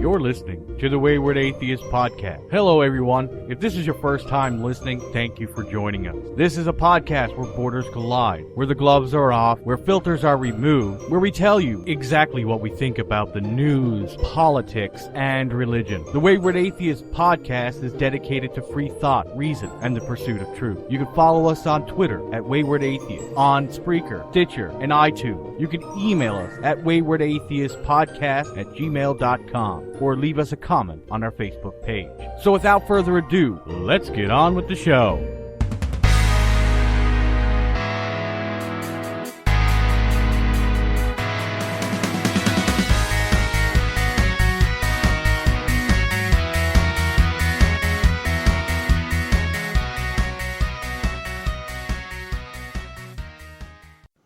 You're listening to the Wayward Atheist Podcast. Hello, everyone. If this is your first time listening, thank you for joining us. This is a podcast where borders collide, where the gloves are off, where filters are removed, where we tell you exactly what we think about the news, politics, and religion. The Wayward Atheist Podcast is dedicated to free thought, reason, and the pursuit of truth. You can follow us on Twitter at Wayward Atheist, on Spreaker, Stitcher, and iTunes. You can email us at waywardatheistpodcast@gmail.com. or leave us a comment on our Facebook page. So without further ado, let's get on with the show.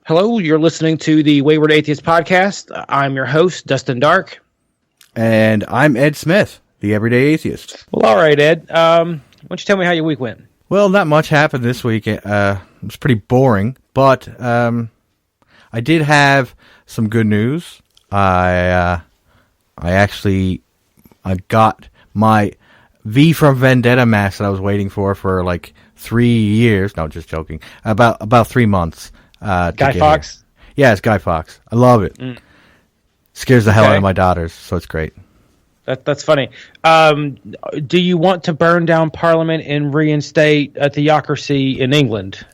Hello, you're listening to the Wayward Atheist Podcast. I'm your host, Dustin Dark. And I'm Ed Smith, the Everyday Atheist. Well, all right, Ed. Why don't you tell me how your week went? Well, not much happened this week. It was pretty boring, but I did have some good news. I got my V from Vendetta mask that I was waiting for like 3 years. No, just joking. About 3 months. Guy Fawkes? Yeah, it's Guy Fawkes. I love it. Scares the hell out of my daughters, so it's great. That's funny. Do you want to burn down Parliament and reinstate a theocracy in England?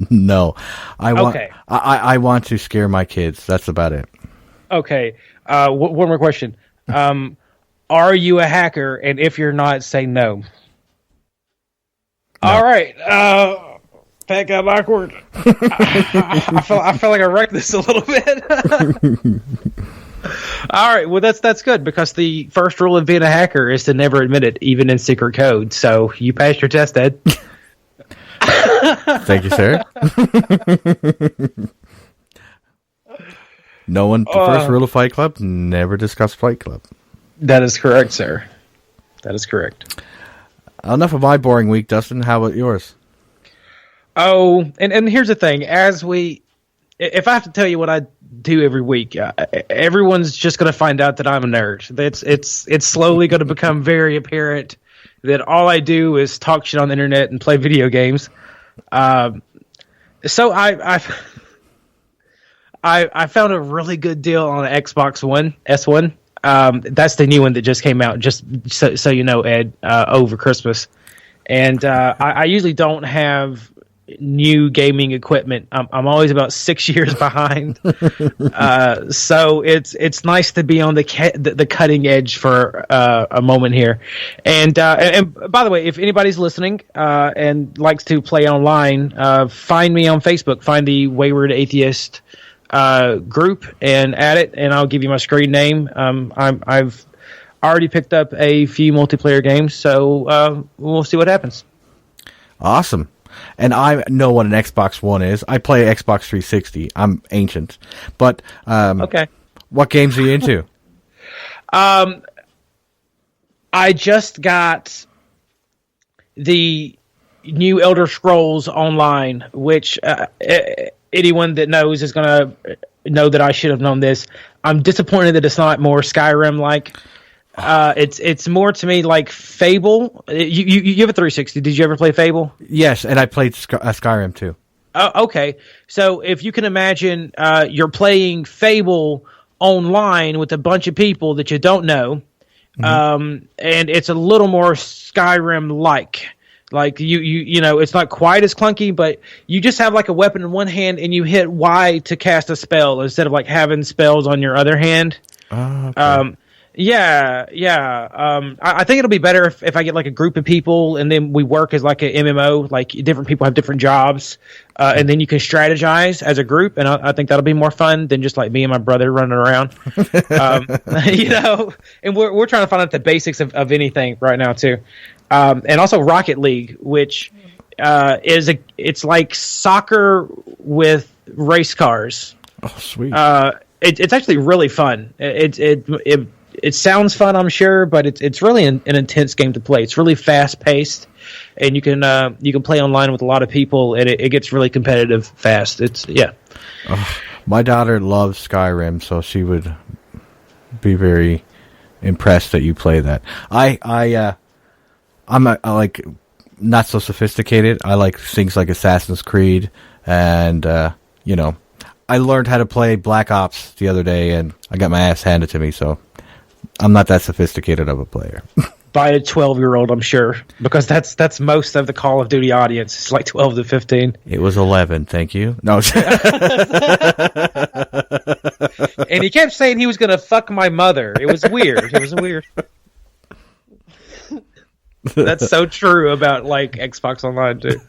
No. I want to scare my kids. That's about it. Okay. One more question. Are you a hacker? And if you're not, say no. All right. That got awkward. I feel like I wrecked this a little bit. All right, well that's good because the first rule of being a hacker is to never admit it, even in secret code. So you passed your test, Ed. Thank you, sir. The first rule of Fight Club: never discuss Fight Club. That is correct, sir. That is correct. Enough of my boring week, Dustin. How about yours? Oh, and here's the thing: if I have to tell you what I do every week, everyone's just going to find out that I'm a nerd. It's slowly going to become very apparent that all I do is talk shit on the internet and play video games. So I found a really good deal on the Xbox One S1. That's the new one that just came out. Just so you know, Ed, over Christmas, and I usually don't have new gaming equipment. I'm always about 6 years behind, so it's nice to be on the cutting edge for a moment here. And by the way, if anybody's listening and likes to play online, find me on Facebook. Find the Wayward Atheist group and add it, and I'll give you my screen name. I've already picked up a few multiplayer games, so we'll see what happens. Awesome. And I know what an Xbox One is. I play Xbox 360. I'm ancient. But okay. What games are you into? I just got the new Elder Scrolls Online, which anyone that knows is going to know that I should have known this. I'm disappointed that it's not more Skyrim-like. It's more to me like Fable. You have a 360. Did you ever play Fable? Yes, and I played Skyrim too. Okay. So if you can imagine, you're playing Fable online with a bunch of people that you don't know, and it's a little more Skyrim-like. Like you know, it's not quite as clunky, but you just have like a weapon in one hand and you hit Y to cast a spell instead of like having spells on your other hand. Okay. Yeah. I think it'll be better if I get like a group of people and then we work as like an MMO, like different people have different jobs, and then you can strategize as a group, and I think that'll be more fun than just like me and my brother running around. You know, and we're trying to find out the basics of anything right now too, and also Rocket League, which it's like soccer with race cars. Oh, sweet! It's actually really fun. It sounds fun, I'm sure, but it's really an intense game to play. It's really fast paced, and you can play online with a lot of people, and it gets really competitive fast. My daughter loves Skyrim, so she would be very impressed that you play that. I'm like not so sophisticated. I like things like Assassin's Creed, and you know, I learned how to play Black Ops the other day, and I got my ass handed to me. So I'm not that sophisticated of a player. By a 12-year-old, I'm sure, because that's most of the Call of Duty audience. It's like 12 to 15. It was 11, thank you. No. And he kept saying he was going to fuck my mother. It was weird. It was weird. That's so true about like Xbox Online too.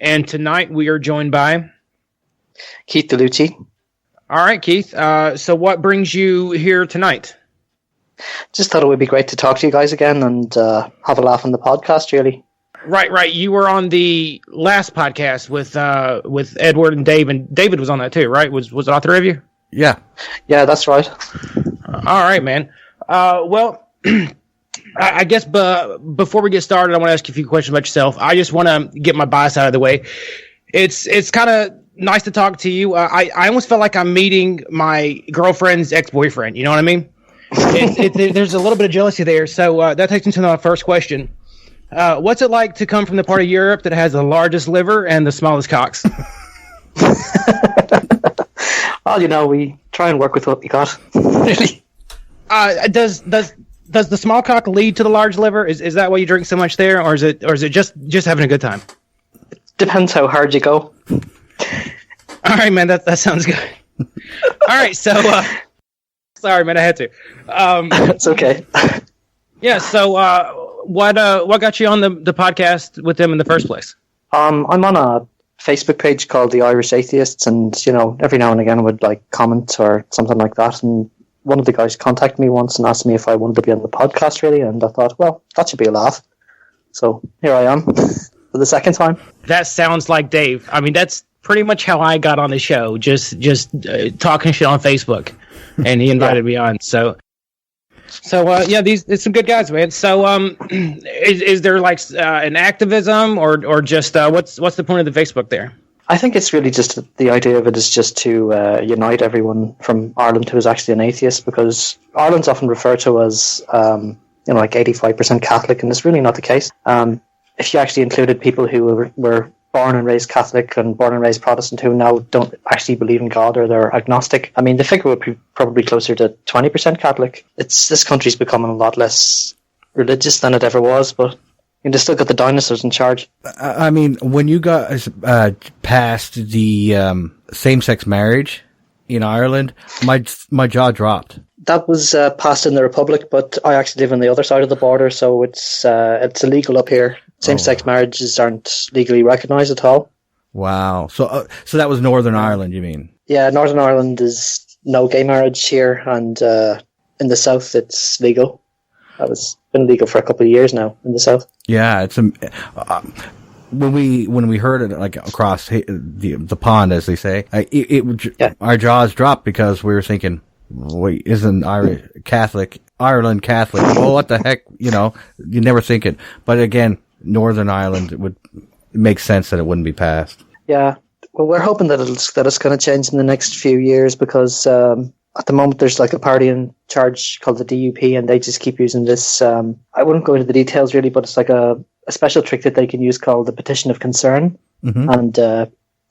And tonight we are joined by Keith De Lucci. All right, Keith. So what brings you here tonight? Just thought it would be great to talk to you guys again and have a laugh on the podcast, really. Right. You were on the last podcast with Edward and Dave, and David was on that too, right? Was it all three of you? Yeah, that's right. All right, man. Well, I guess before we get started, I want to ask you a few questions about yourself. I just want to get my bias out of the way. It's kind of nice to talk to you. I almost felt like I'm meeting my girlfriend's ex-boyfriend. You know what I mean? There's a little bit of jealousy there. So that takes me to my first question. What's it like to come from the part of Europe that has the largest liver and the smallest cocks? Well, you know, we try and work with what we got. Really. Does the small cock lead to the large liver? Is that why you drink so much there, or is it just having a good time? Depends how hard you go. All right, man. That sounds good. All right, so sorry, man. I had to. It's okay. Yeah. So what got you on the podcast with them in the first place? I'm on a Facebook page called the Irish Atheists, and you know, every now and again I would like comment or something like that, and one of the guys contacted me once and asked me if I wanted to be on the podcast, really, and I thought, well, that should be a laugh. So here I am for the second time. That sounds like Dave. I mean, that's pretty much how I got on the show, just talking shit on Facebook, and he invited me on. So yeah, it's some good guys, man. So is there like an activism or just what's the point of the Facebook there? I think it's really just the idea of it is just to unite everyone from Ireland who is actually an atheist, because Ireland's often referred to as like 85% Catholic, and it's really not the case. If you actually included people who were born and raised Catholic and born and raised Protestant who now don't actually believe in God or they're agnostic, I mean, the figure would be probably closer to 20% Catholic. This country's becoming a lot less religious than it ever was, but you still got the dinosaurs in charge. I mean, when you guys passed the same-sex marriage in Ireland, my jaw dropped. That was passed in the Republic, but I actually live on the other side of the border, so it's illegal up here. Same-sex marriages aren't legally recognised at all. Wow. So that was Northern Ireland, you mean? Yeah, Northern Ireland is no gay marriage here, and in the south it's legal. That was been legal for a couple of years now in the south. Yeah, it's when we heard it like across the pond, as they say, our jaws dropped because we were thinking, wait, isn't Ireland Catholic? Well, what the heck? You never think it. But again, Northern Ireland, it would make sense that it wouldn't be passed. Yeah, well, we're hoping that it's going to change in the next few years, because at the moment there's like a party in charge called the DUP, and they just keep using this. I wouldn't go into the details really, but it's like a special trick that they can use called the petition of concern, and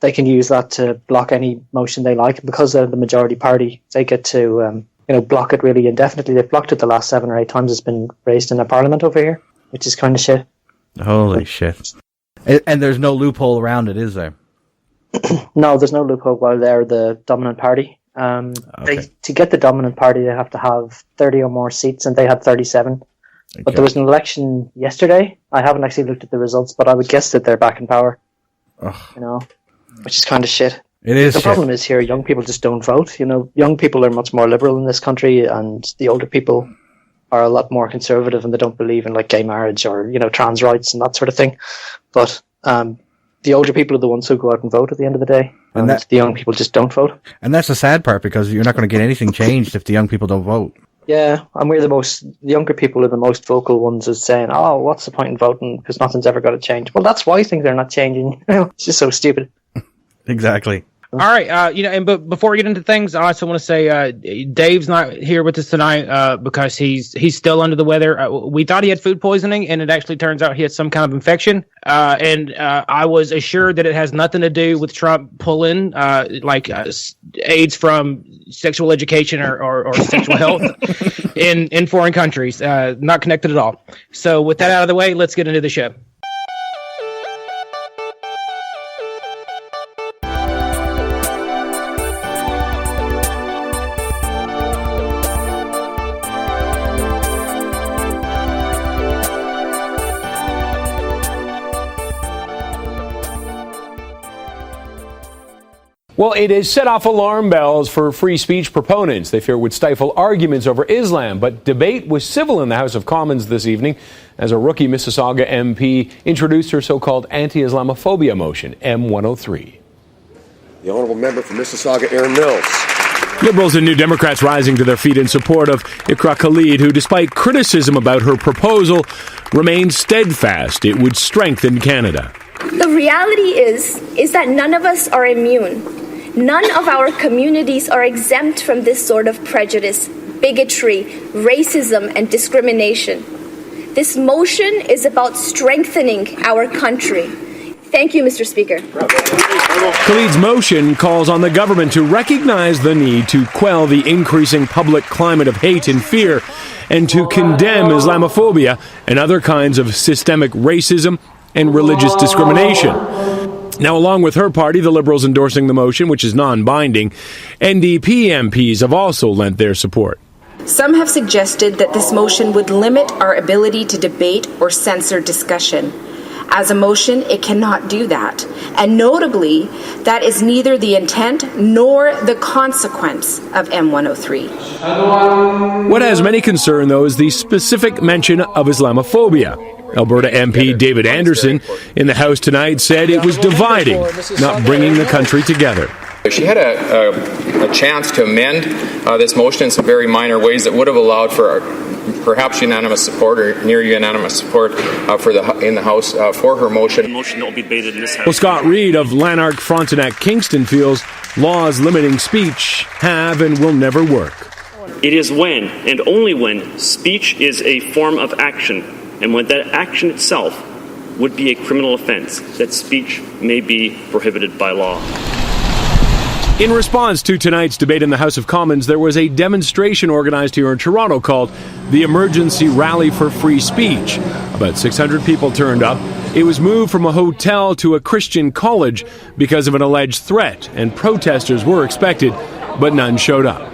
they can use that to block any motion they like. And because they're the majority party, they get to block it really indefinitely. They've blocked it the last 7 or 8 times it's been raised in the parliament over here, which is kind of shit. Holy shit! And there's no loophole around it, is there? No, there's no loophole while they're the dominant party. To get the dominant party, they have to have 30 or more seats, and they had 37. Okay. But there was an election yesterday. I haven't actually looked at the results, but I would guess that they're back in power. Ugh. Which is kind of shit. It is. The problem is here, young people just don't vote. Young people are much more liberal in this country, and the older people are a lot more conservative, and they don't believe in like gay marriage or trans rights and that sort of thing. But the older people are the ones who go out and vote at the end of the day, and the young people just don't vote. And that's the sad part, because you're not going to get anything changed if the young people don't vote. Yeah, and the younger people are the most vocal ones, is saying, "Oh, what's the point in voting? Because nothing's ever going to change." Well, that's why things are not changing. It's just so stupid. Exactly. All right, but before we get into things, I also want to say Dave's not here with us tonight because he's still under the weather. We thought he had food poisoning, and it actually turns out he had some kind of infection. And I was assured that it has nothing to do with Trump pulling AIDS from sexual education or sexual health in foreign countries. Not connected at all. So with that out of the way, let's get into the show. Well, it has set off alarm bells for free speech proponents. They fear it would stifle arguments over Islam. But debate was civil in the House of Commons this evening as a rookie Mississauga MP introduced her so-called anti-Islamophobia motion, M103. The honourable member for Mississauga, Aaron Mills. Liberals and New Democrats rising to their feet in support of Iqra Khalid, who, despite criticism about her proposal, remains steadfast it would strengthen Canada. The reality is that none of us are immune. None of our communities are exempt from this sort of prejudice, bigotry, racism, and discrimination. This motion is about strengthening our country. Thank you, Mr. Speaker. Khalid's motion calls on the government to recognize the need to quell the increasing public climate of hate and fear and to condemn Islamophobia and other kinds of systemic racism and religious discrimination. Now, along with her party, the Liberals endorsing the motion, which is non-binding, NDP MPs have also lent their support. Some have suggested that this motion would limit our ability to debate or censor discussion. As a motion, it cannot do that. And notably, that is neither the intent nor the consequence of M103. What has many concerned, though, is the specific mention of Islamophobia. Alberta MP David Anderson in the House tonight said it was dividing, not bringing the country together. She had a chance to amend this motion in some very minor ways that would have allowed for perhaps unanimous support or near unanimous support in the House for her motion. The motion that will be debated in this House. Well, Scott Reed of Lanark, Frontenac, Kingston feels laws limiting speech have and will never work. It is when, and only when, speech is a form of action, and when that action itself would be a criminal offense, that speech may be prohibited by law. In response to tonight's debate in the House of Commons, there was a demonstration organized here in Toronto called the Emergency Rally for Free Speech. About 600 people turned up. It was moved from a hotel to a Christian college because of an alleged threat, and protesters were expected, but none showed up.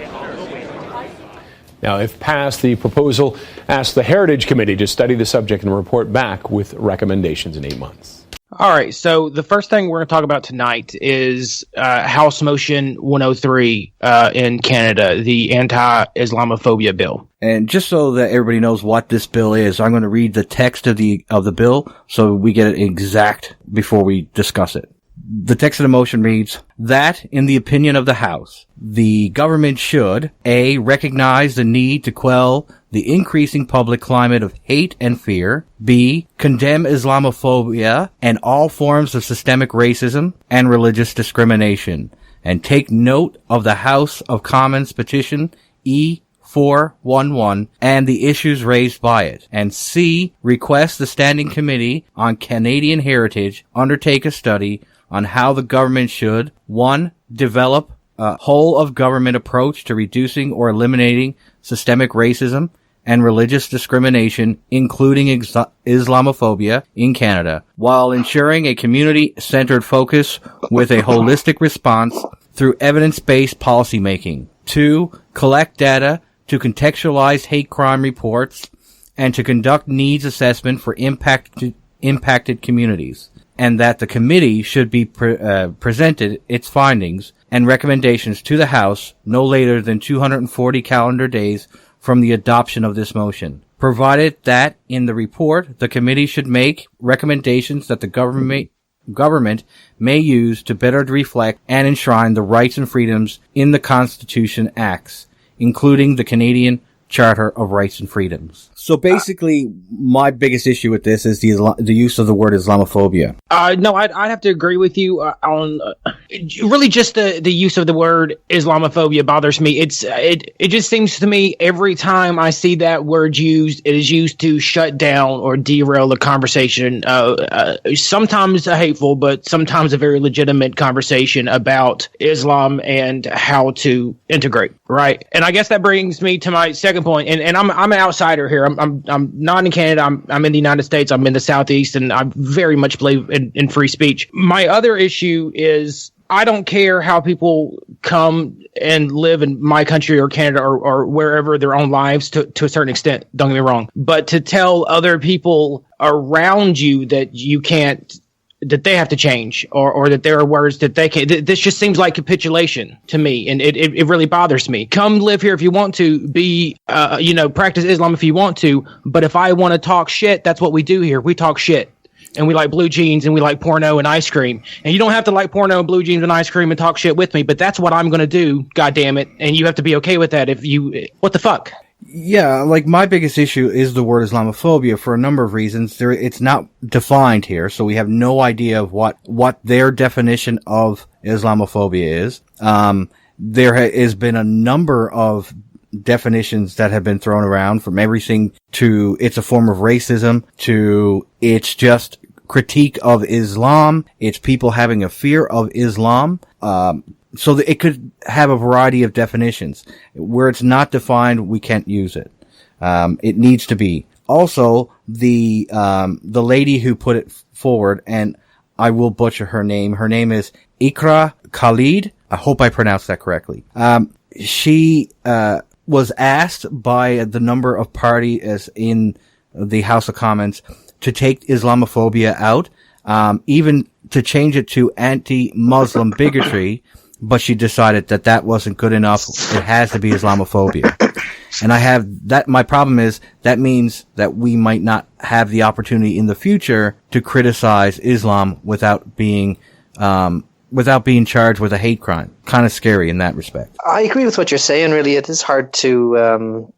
Now, if passed, the proposal asks the Heritage Committee to study the subject and report back with recommendations in 8 months. All right, so the first thing we're going to talk about tonight is House Motion 103 in Canada, the anti-Islamophobia bill. And just so that everybody knows what this bill is, I'm going to read the text of the bill so we get it exact before we discuss it. The text of the motion reads, that, in the opinion of the House, the government should, A, recognize the need to quell the increasing public climate of hate and fear, B, condemn Islamophobia and all forms of systemic racism and religious discrimination, and take note of the House of Commons petition E411 and the issues raised by it, and C, request the Standing Committee on Canadian Heritage undertake a study on how the government should, 1, develop a whole-of-government approach to reducing or eliminating systemic racism and religious discrimination, including Islamophobia, in Canada, while ensuring a community-centered focus with a holistic response through evidence-based policymaking. 2, collect data to contextualize hate crime reports and to conduct needs assessment for impacted communities, and that the committee should be presented its findings and recommendations to the House no later than 240 calendar days from the adoption of this motion, provided that in the report the committee should make recommendations that the government may use to better reflect and enshrine the rights and freedoms in the Constitution Acts, including the Canadian Charter of Rights and Freedoms. So basically, my biggest issue with this is the use of the word Islamophobia. No, I'd have to agree with you on really just the use of the word Islamophobia bothers me. It just seems to me every time I see that word used, it is used to shut down or derail the conversation. Sometimes a hateful, but sometimes a very legitimate conversation about Islam and how to integrate. Right, and I guess that brings me to my second point. And I'm an outsider here. I'm not in Canada. I'm in the United States. I'm in the Southeast, and I very much believe in free speech. My other issue is I don't care how people come and live in my country or Canada or wherever their own lives to a certain extent. Don't get me wrong, but to tell other people around you that you can't. That they have to change, or that there are words that they can't. This just seems like capitulation to me, and it really bothers me. Come live here if you want to. Practice Islam if you want to. But if I want to talk shit, that's what we do here. We talk shit, and we like blue jeans, and we like porno and ice cream. And you don't have to like porno and blue jeans and ice cream and talk shit with me, but that's what I'm going to do. God damn it! And you have to be okay with that. What the fuck? Yeah, like my biggest issue is the word Islamophobia for a number of reasons. It's not defined here, so we have no idea of what their definition of Islamophobia is. There has been a number of definitions that have been thrown around, from everything to it's a form of racism to it's just critique of Islam. It's people having a fear of Islam. So that it could have a variety of definitions. Where it's not defined, we can't use it. It needs to be. Also, the lady who put it forward, and I will butcher her name. Her name is Ikra Khalid. I hope I pronounced that correctly. She was asked by the number of parties in the House of Commons to take Islamophobia out, even to change it to anti-Muslim bigotry. But she decided that wasn't good enough. It has to be Islamophobia. And I have that. My problem is that means that we might not have the opportunity in the future to criticize Islam without being charged with a hate crime. Kind of scary in that respect. I agree with what you're saying. Really, it is hard to,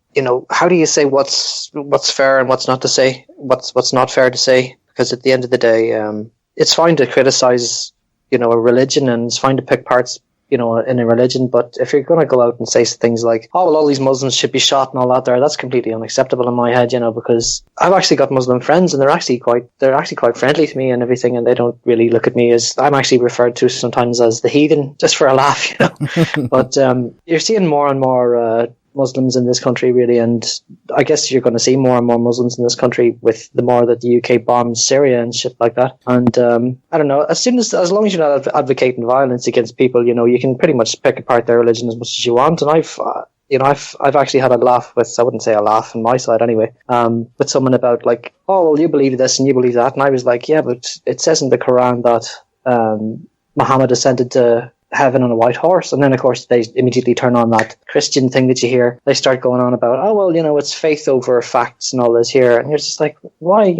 how do you say what's fair and what's not to say? What's not fair to say? Because at the end of the day, it's fine to criticize, a religion, and it's fine to pick parts, in a religion, but if you're going to go out and say things like, oh, well, all these Muslims should be shot and all that that's completely unacceptable in my head, because I've actually got Muslim friends, and they're actually quite friendly to me and everything, and they don't really look at me as, I'm actually referred to sometimes as the heathen, just for a laugh, But you're seeing more and more Muslims in this country, really, and I guess you're going to see more and more Muslims in this country with the more that the UK bombs Syria and shit like that. And I don't know, as long as you're not advocating violence against people, you can pretty much pick apart their religion as much as you want. And I've actually had a laugh with, I wouldn't say a laugh on my side anyway, with someone about like, oh, well, you believe this and you believe that, and I was like, yeah, but it says in the Quran that Muhammad ascended to heaven on a white horse. And then of course they immediately turn on that Christian thing that you hear. They start going on about, oh well, it's faith over facts and all this here, and you're just like, why?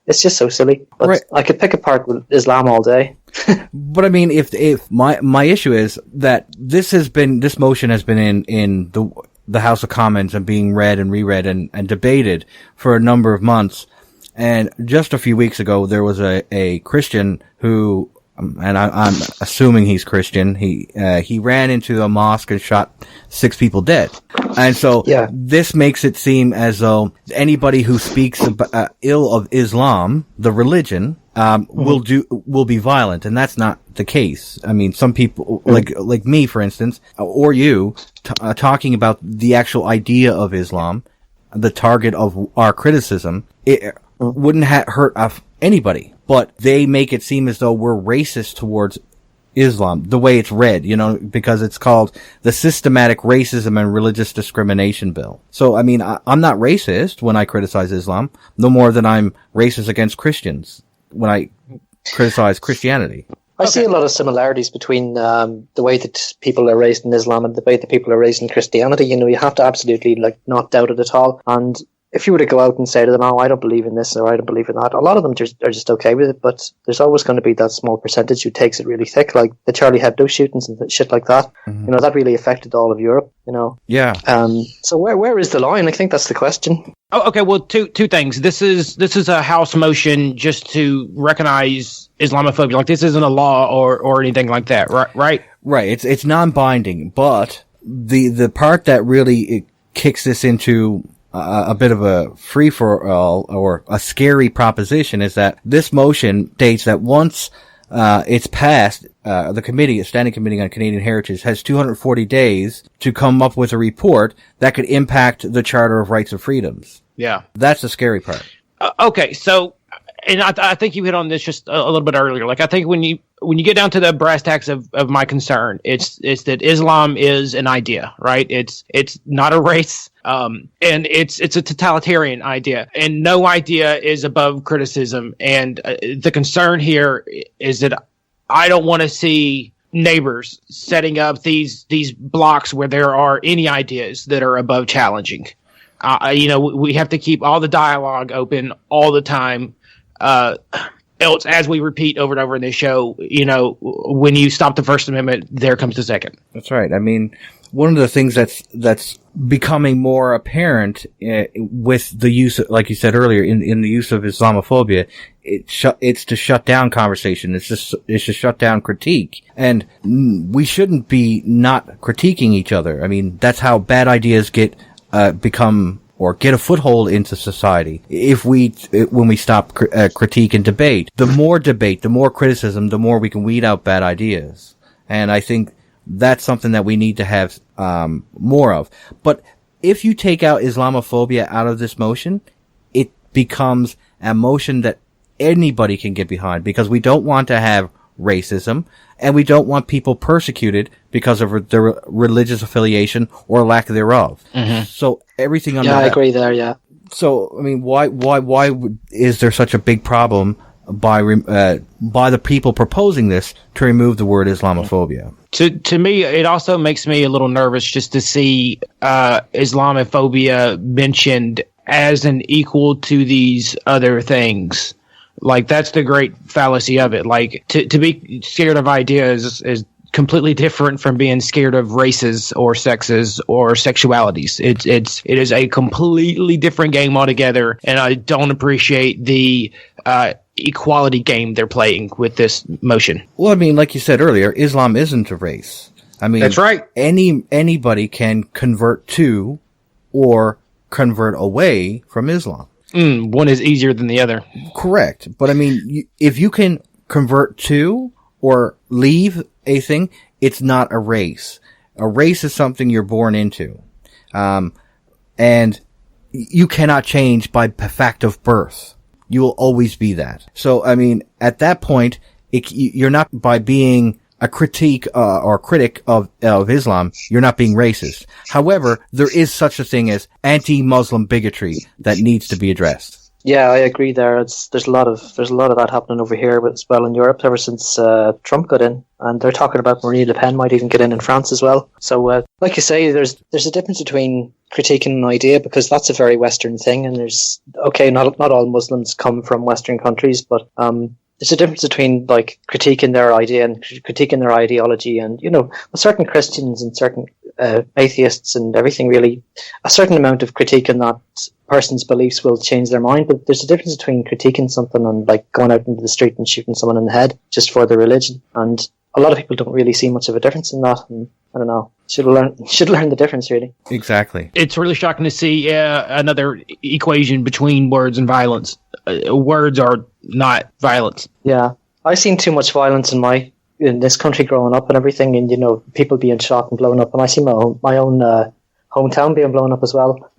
It's just so silly. But right. I could pick apart Islam all day. But I mean, if my issue is that this motion has been in the House of Commons and being read and reread and debated for a number of months, and just a few weeks ago there was a Christian who, and I'm assuming he's Christian. He ran into a mosque and shot 6 people dead. And so this makes it seem as though anybody who speaks ill of Islam, the religion, will be violent, and that's not the case. I mean, some people like me, for instance, or you, talking about the actual idea of Islam, the target of our criticism, it wouldn't hurt anybody. But they make it seem as though we're racist towards Islam, the way it's read, because it's called the Systematic Racism and Religious Discrimination Bill. So, I mean, I'm not racist when I criticize Islam, no more than I'm racist against Christians when I criticize Christianity. I see a lot of similarities between the way that people are raised in Islam and the way that people are raised in Christianity. You have to absolutely not doubt it at all. And if you were to go out and say to them, "Oh, I don't believe in this," or "I don't believe in that," a lot of them are just okay with it. But there's always going to be that small percentage who takes it really thick, like the Charlie Hebdo shootings and shit like that. Mm-hmm. That really affected all of Europe. Yeah. So where is the line? I think that's the question. Oh, okay. Well, two things. This is a House motion just to recognize Islamophobia. Like, this isn't a law or anything like that, right? Right. It's non-binding, but the part that really kicks this into a bit of a free-for-all or a scary proposition is that this motion states that once it's passed, the Standing Committee on Canadian Heritage has 240 days to come up with a report that could impact the Charter of Rights and Freedoms. Yeah. That's the scary part. Okay, so, and I think you hit on this just a little bit earlier. Like, I think when you get down to the brass tacks of my concern, it's that Islam is an idea, right? It's not a race, and it's a totalitarian idea, and no idea is above criticism. And the concern here is that I don't want to see neighbors setting up these blocks where there are any ideas that are above challenging. We have to keep all the dialogue open all the time. Else, as we repeat over and over in this show, when you stop the First Amendment, there comes the Second. That's right. I mean, one of the things that's becoming more apparent with the use, like you said earlier, in the use of Islamophobia, it's to shut down conversation. It's to shut down critique, and we shouldn't be not critiquing each other. I mean, that's how bad ideas get a foothold into society. When we stop critique and debate, the more criticism, the more we can weed out bad ideas. And I think that's something that we need to have more of. But if you take out Islamophobia out of this motion, it becomes a motion that anybody can get behind, because we don't want to have racism, and we don't want people persecuted because of their religious affiliation or lack thereof. Mm-hmm. So everything under I agree there. Yeah. So I mean, why is there such a big problem by the people proposing this to remove the word Islamophobia? To me, it also makes me a little nervous just to see Islamophobia mentioned as an equal to these other things. Like, that's the great fallacy of it. Like, to be scared of ideas is completely different from being scared of races or sexes or sexualities. It is a completely different game altogether, and I don't appreciate the equality game they're playing with this motion. Well, I mean, like you said earlier, Islam isn't a race. I mean, that's right. Anybody can convert to or convert away from Islam. One is easier than the other. Correct. But I mean, if you can convert to or leave a thing, it's not a race. A race is something you're born into. And you cannot change by fact of birth. You will always be that. So, I mean, at that point, you're not, by being a critique or critic of Islam, you're not being racist. However, there is such a thing as anti-Muslim bigotry that needs to be addressed. Yeah, I agree there. There's a lot of that happening over here as well in Europe ever since Trump got in, and they're talking about Marine Le Pen might even get in France as well. So, like you say, there's a difference between critiquing an idea, because that's a very Western thing, and not all Muslims come from Western countries, but there's a difference between like critiquing their idea and critiquing their ideology, and with certain Christians and certain atheists and everything, really, a certain amount of critiquing that person's beliefs will change their mind. But there's a difference between critiquing something and like going out into the street and shooting someone in the head just for their religion. And a lot of people don't really see much of a difference in that. And I don't know. Should learn the difference, really. Exactly. It's really shocking to see another equation between words and violence. Words are not violence. Yeah, I've seen too much violence in this country growing up and everything, and people being shot and blown up. And I see my own hometown being blown up as well.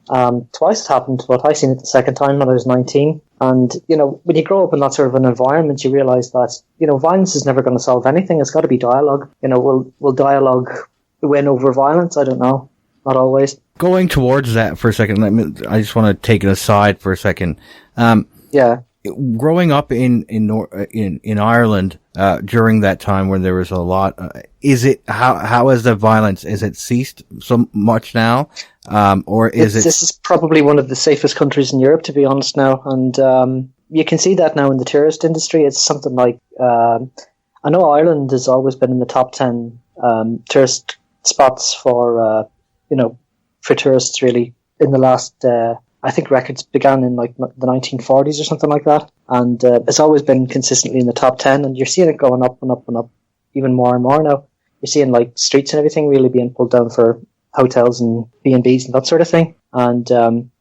Twice it happened, but I seen it the second time when I was 19. And when you grow up in that sort of an environment, you realise that violence is never going to solve anything. It's got to be dialogue. Will dialogue win over violence? I don't know. Not always. Going towards that for a second, I just want to take it aside for a second. Yeah. growing up in Ireland during that time when there was a lot, how has the violence, is it ceased so much now, or is it? This is probably one of the safest countries in Europe, to be honest now, and you can see that now in the tourist industry. It's something like I know Ireland has always been in the top 10 tourist spots for for tourists really in the last. I think records began in like the 1940s or something like that, and it's always been consistently in the top 10. And you're seeing it going up and up and up, even more and more now. You're seeing like streets and everything really being pulled down for hotels and B&Bs and that sort of thing. And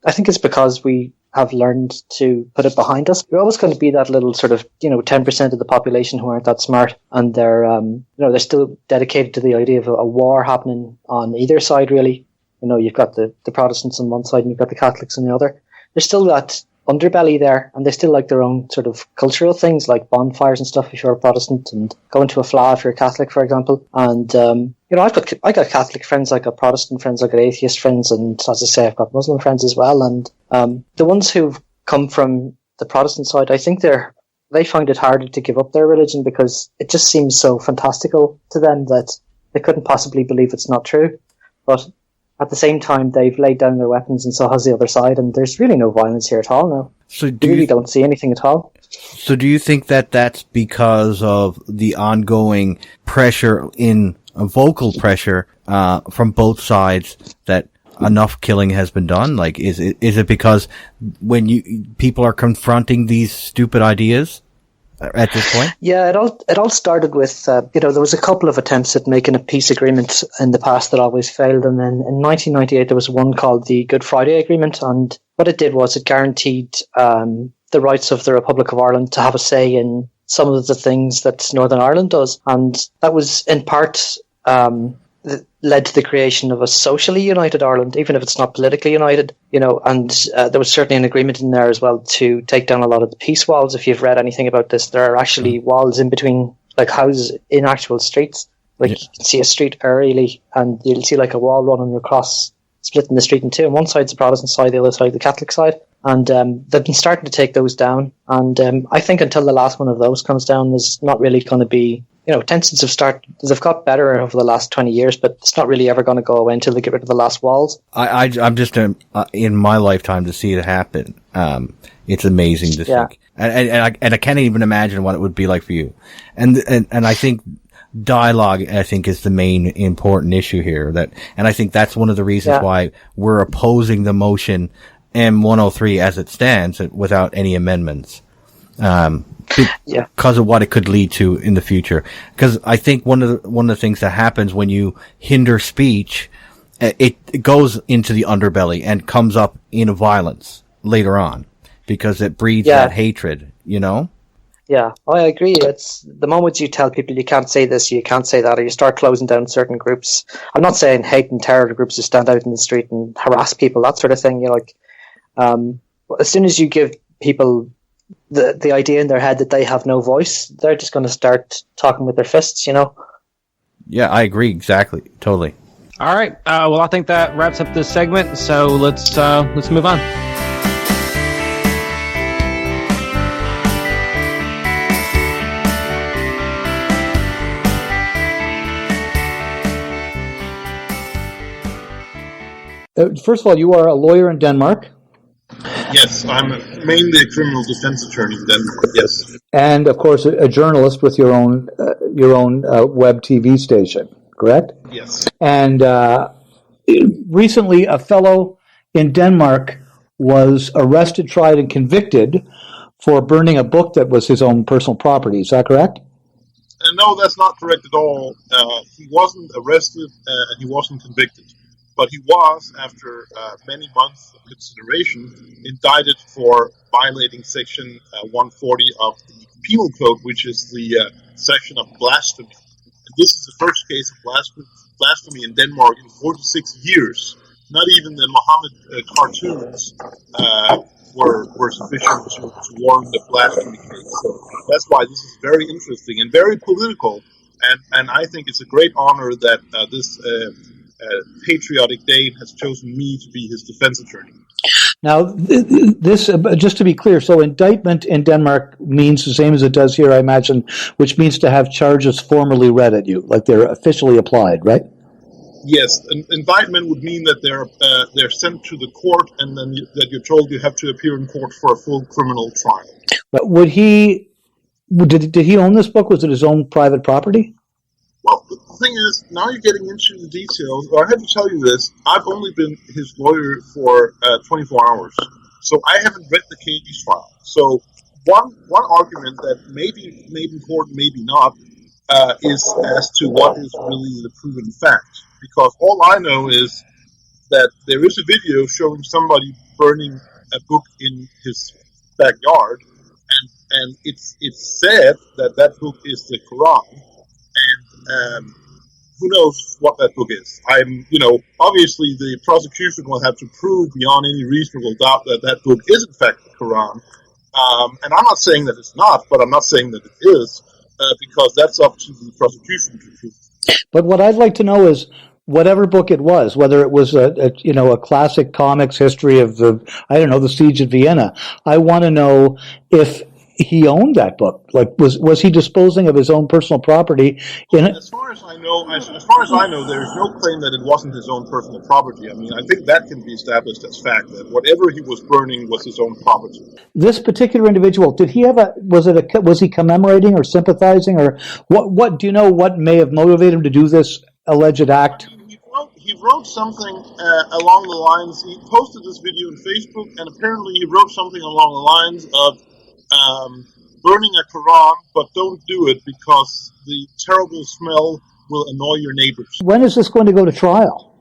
I think it's because we have learned to put it behind us. We're always going to be that little sort of 10% of the population who aren't that smart, and they're still dedicated to the idea of a war happening on either side really. You've got the Protestants on one side and you've got the Catholics on the other. There's still that underbelly there, and they still like their own sort of cultural things like bonfires and stuff if you're a Protestant, and going to a fla if you're a Catholic, for example. And I got Catholic friends, I got Protestant friends, I got atheist friends, and as I say, I've got Muslim friends as well. And the ones who've come from the Protestant side, I think they find it harder to give up their religion because it just seems so fantastical to them that they couldn't possibly believe it's not true. But at the same time, they've laid down their weapons, and so has the other side, and there's really no violence here at all now. So you really don't see anything at all. So do you think that that's because of the ongoing pressure vocal pressure from both sides that enough killing has been done? Like, is it because when people are confronting these stupid ideas at this point? Yeah, it all started with there was a couple of attempts at making a peace agreement in the past that always failed, and then in 1998 there was one called the Good Friday Agreement, and what it did was it guaranteed the rights of the Republic of Ireland to have a say in some of the things that Northern Ireland does, and that was in part led to the creation of a socially united Ireland, even if it's not politically united, and there was certainly an agreement in there as well to take down a lot of the peace walls. If you've read anything about this, there are actually walls in between like houses in actual streets. Like you can see a street aerially and you'll see like a wall running across, splitting the street in two. On one side's the Protestant side, the other side the Catholic side. And they've been starting to take those down. And I think until the last one of those comes down, there's not really going to be, tensions they've got better over the last 20 years, but it's not really ever going to go away until they get rid of the last walls. I'm just in my lifetime to see it happen. It's amazing to think. And I can't even imagine what it would be like for you. And I think dialogue, I think, is the main important issue here. And I think that's one of the reasons why we're opposing the motion M103 as it stands without any amendments. Because of what it could lead to in the future. Because I think one of the things that happens when you hinder speech, it goes into the underbelly and comes up in violence later on because it breeds that hatred, Yeah, I agree. It's the moment you tell people you can't say this, you can't say that, or you start closing down certain groups. I'm not saying hate and terror groups who stand out in the street and harass people, that sort of thing. As soon as you give people the idea in their head that they have no voice, they're just going to start talking with their fists, Yeah, I agree. Exactly. Totally. All right. Well, I think that wraps up this segment. So let's move on. First of all, you are a lawyer in Denmark. Yes, I'm mainly a criminal defense attorney in Denmark. Yes, and of course a journalist with your own web TV station. Correct? Yes. And recently, a fellow in Denmark was arrested, tried, and convicted for burning a book that was his own personal property. Is that correct? No, that's not correct at all. He wasn't arrested and he wasn't convicted. But he was, after many months of consideration, indicted for violating Section 140 of the Penal Code, which is the section of blasphemy. And this is the first case of blasphemy in Denmark in 46 years. Not even the Muhammad cartoons were sufficient to warrant the blasphemy case. So that's why this is very interesting and very political. And I think it's a great honor that this patriotic Dane has chosen me to be his defense attorney. Now, this, just to be clear, so indictment in Denmark means the same as it does here, I imagine, which means to have charges formally read at you, like they're officially applied, right? Yes, an indictment would mean that they're sent to the court, and then that you're told you have to appear in court for a full criminal trial. But did he own this book? Was it his own private property? Well, the thing is, now you're getting into the details. I have to tell you this. I've only been his lawyer for 24 hours, so I haven't read the case file. So one argument that may be important, maybe not, is as to what is really the proven fact. Because all I know is that there is a video showing somebody burning a book in his backyard, and it's said that book is the Quran. And who knows what that book is? Obviously the prosecution will have to prove beyond any reasonable doubt that book is in fact the Quran. And I'm not saying that it's not, but I'm not saying that it is, because that's up to the prosecution to prove. But what I'd like to know is whatever book it was, whether it was a classic comics history of the Siege of Vienna. I want to know if he owned that book. Like, was he disposing of his own personal property in it? As far as I know, there is no claim that it wasn't his own personal property. I mean, I think that can be established as fact, that whatever he was burning was his own property. This particular individual, did he have was he commemorating or sympathizing, or what do you know what may have motivated him to do this alleged act? He wrote something along the lines, he posted this video on Facebook, and apparently he wrote something along the lines of burning a Quran, but don't do it because the terrible smell will annoy your neighbors. When is this going to go to trial?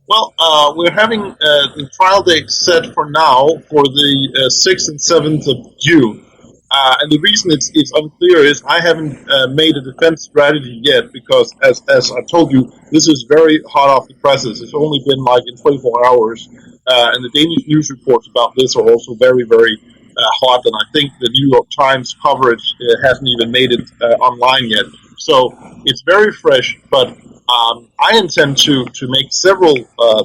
Well, we're having the trial date set for now for the 6th and 7th of June. And the reason it's unclear is I haven't made a defense strategy yet, because as I told you, this is very hot off the presses. It's only been like in 24 hours, and the Danish news reports about this are also very, very hot, and I think the New York Times coverage hasn't even made it online yet. So it's very fresh, but I intend to make several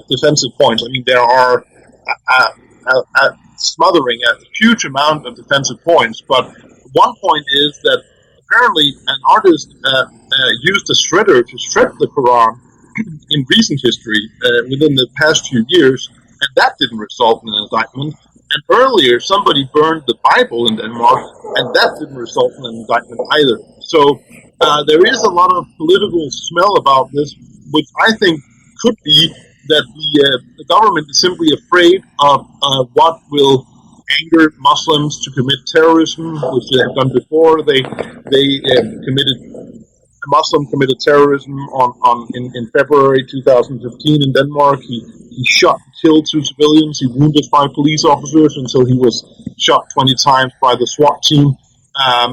defensive points. I mean, there are smothering a huge amount of defensive points, but one point is that apparently an artist used a shredder to shred the Quran in recent history within the past few years, and that didn't result in an indictment. And earlier, somebody burned the Bible in Denmark, and that didn't result in an indictment either. So there is a lot of political smell about this, which I think could be that the government is simply afraid of what will anger Muslims to commit terrorism, which they have done before. A Muslim committed terrorism in February 2015 in Denmark. He shot and killed 2 civilians. He wounded 5 police officers until he was shot 20 times by the SWAT team.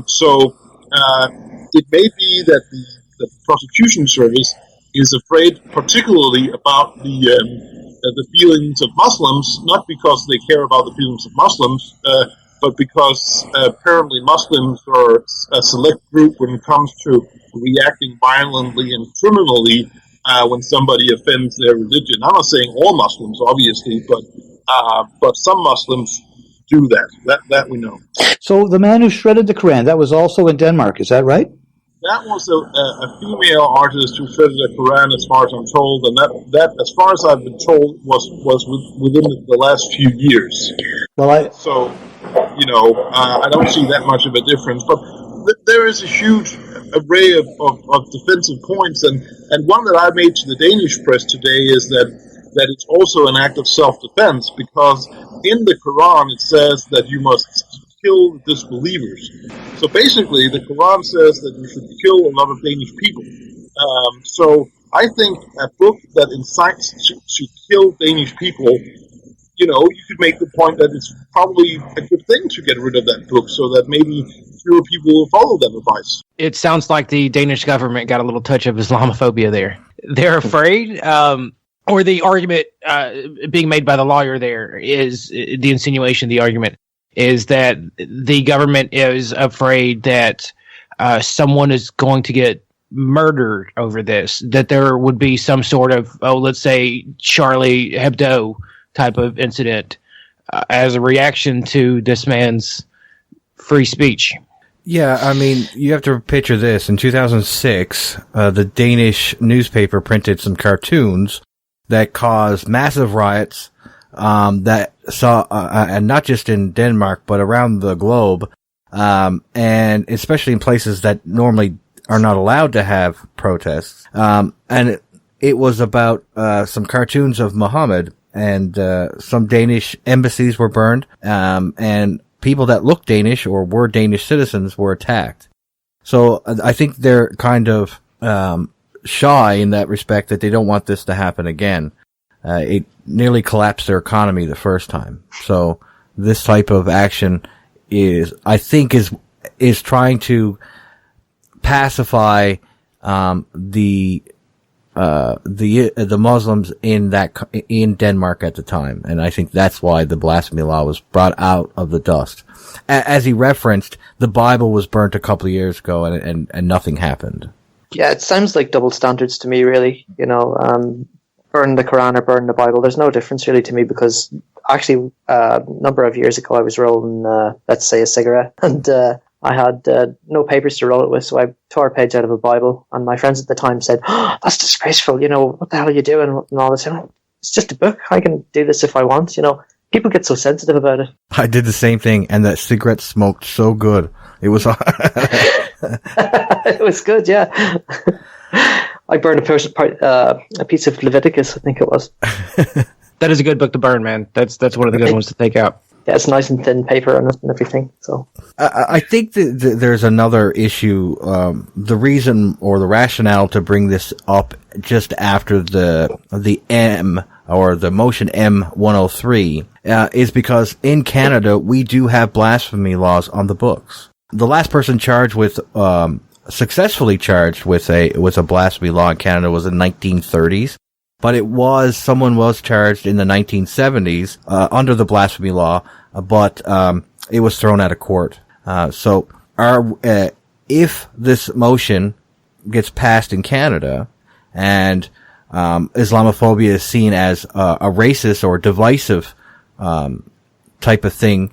So it may be that the prosecution service is afraid particularly about the feelings of Muslims, not because they care about the feelings of Muslims, but because apparently Muslims are a select group when it comes to reacting violently and criminally when somebody offends their religion. I'm not saying all Muslims, obviously, but some Muslims do that. That we know. So the man who shredded the Quran, that was also in Denmark, is that right? That was a female artist who shredded the Quran, as far as I'm told, and that as far as I've been told, was within the last few years. Well, I don't see that much of a difference, but there is a huge array of defensive points, and one that I made to the Danish press today is that it's also an act of self-defense, because in the Quran it says that you must kill the disbelievers. So basically, the Quran says that you should kill a lot of Danish people. So I think a book that incites to kill Danish people, you could make the point that it's probably a good thing to get rid of that book, so that maybe fewer people will follow that advice. It sounds like the Danish government got a little touch of Islamophobia there. They're afraid, or the argument being made by the lawyer there is the insinuation, the argument is that the government is afraid that someone is going to get murdered over this, that there would be some sort of, let's say, Charlie Hebdo type of incident as a reaction to this man's free speech. Yeah, I mean, you have to picture this. In 2006, the Danish newspaper printed some cartoons that caused massive riots that saw, and not just in Denmark, but around the globe, and especially in places that normally are not allowed to have protests. And it was about some cartoons of Muhammad, and some Danish embassies were burned, and people that looked Danish or were Danish citizens were attacked. So I think they're kind of shy in that respect, that they don't want this to happen again. It nearly collapsed their economy the first time. So this type of action is trying to pacify the Muslims in Denmark at the time, and I think that's why the blasphemy law was brought out of the dust. As he referenced, the Bible was burnt a couple of years ago, and nothing happened. Yeah, it sounds like double standards to me, really. Burn the Quran or burn the Bible. There's no difference really to me, because actually a number of years ago I was rolling, let's say, a cigarette, and I had no papers to roll it with, so I tore a page out of a Bible, and my friends at the time said, "Oh, that's disgraceful, what the hell are you doing?" and all this. It's just a book. I can do this if I want, People get so sensitive about it. I did the same thing, and that cigarette smoked so good. It was It was good, yeah. I burned a piece of Leviticus, I think it was. That is a good book to burn, man. That's one of the good ones to take out. Yeah, it's nice and thin paper and everything. So I think that there's another issue. The reason or the rationale to bring this up just after the M or the motion M103 is because in Canada we do have blasphemy laws on the books. The last person charged with successfully charged with a blasphemy law in Canada was in the 1930s. But someone was charged in the 1970s, under the blasphemy law, but, it was thrown out of court. So if this motion gets passed in Canada and, Islamophobia is seen as a racist or divisive, type of thing,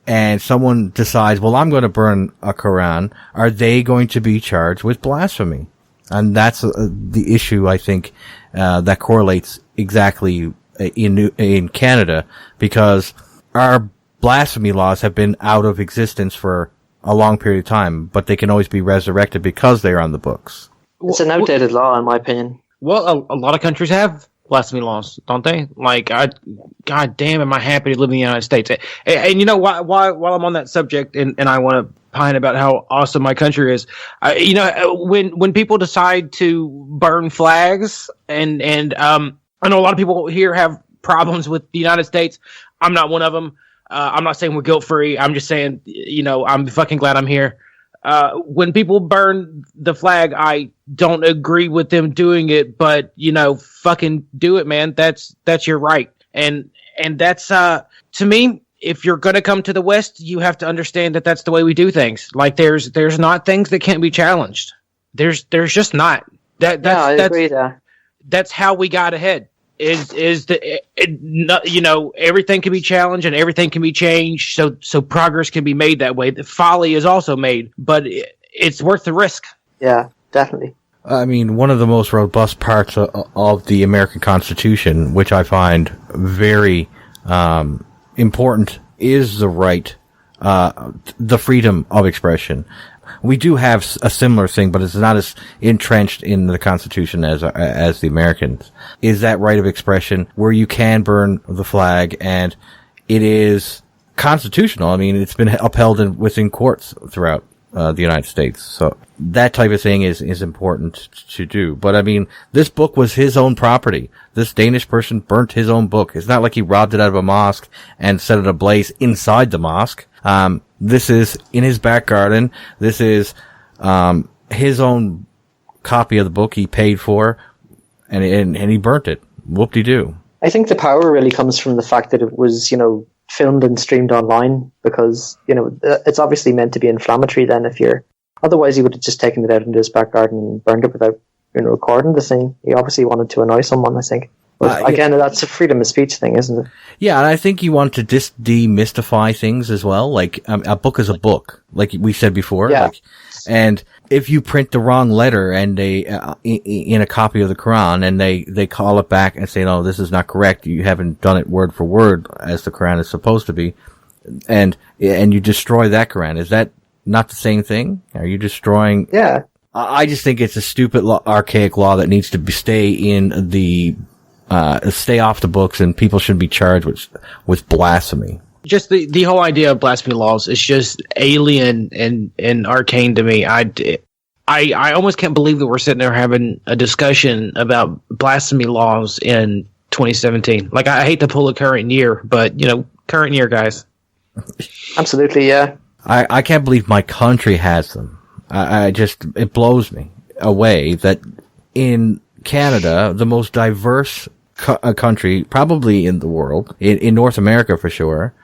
and someone decides, well, I'm going to burn a Quran, are they going to be charged with blasphemy? And that's the issue, I think, that correlates exactly in Canada, because our blasphemy laws have been out of existence for a long period of time, but they can always be resurrected because they're on the books. It's an outdated law, in my opinion. Well, a lot of countries have blasphemy laws, don't they? Like, God damn, am I happy to live in the United States? And while I'm on that subject, and I want to pine about how awesome my country is, when people decide to burn flags, and I know a lot of people here have problems with the United States. I'm not one of them. I'm not saying we're guilt free. I'm just saying, I'm fucking glad I'm here. When people burn the flag, I don't agree with them doing it, but fucking do it, man. That's your right. And that's, to me, if you're going to come to the West, you have to understand that that's the way we do things. Like there's not things that can't be challenged. There's just not. I agree there. That's how we got ahead. Everything can be challenged and everything can be changed. So progress can be made that way. The folly is also made, but it's worth the risk. Yeah, definitely. I mean, one of the most robust parts of the American Constitution, which I find very important, is the right, the freedom of expression. We do have a similar thing, but it's not as entrenched in the Constitution as the Americans. Is that right of expression where you can burn the flag, and it is constitutional. I mean, it's been upheld within courts throughout the United States. So that type of thing is important to do. But I mean, this book was his own property. This Danish person burnt his own book. It's not like he robbed it out of a mosque and set it ablaze inside the mosque. This is in his back garden. This is his own copy of the book he paid for, and he burnt it. Whoop-de-doo. I think the power really comes from the fact that it was, filmed and streamed online, because, it's obviously meant to be inflammatory then. Otherwise he would have just taken it out into his back garden and burned it without, recording the thing. He obviously wanted to annoy someone, I think. But again, that's a freedom of speech thing, isn't it? Yeah, and I think you want to demystify things as well. Like, a book is a book, like we said before. Yeah. And if you print the wrong letter and in a copy of the Quran, and they call it back and say, no, this is not correct. You haven't done it word for word as the Quran is supposed to be. And you destroy that Quran. Is that not the same thing? Are you destroying? Yeah. I just think it's a stupid archaic law that needs to stay off the books, and people should be charged with blasphemy. Just the whole idea of blasphemy laws is just alien and arcane to me. I almost can't believe that we're sitting there having a discussion about blasphemy laws in 2017. Like, I hate to pull a current year, but current year, guys. Absolutely, yeah. I can't believe my country has them. It blows me away that in Canada, the most diverse country probably in the world, in North America for sure,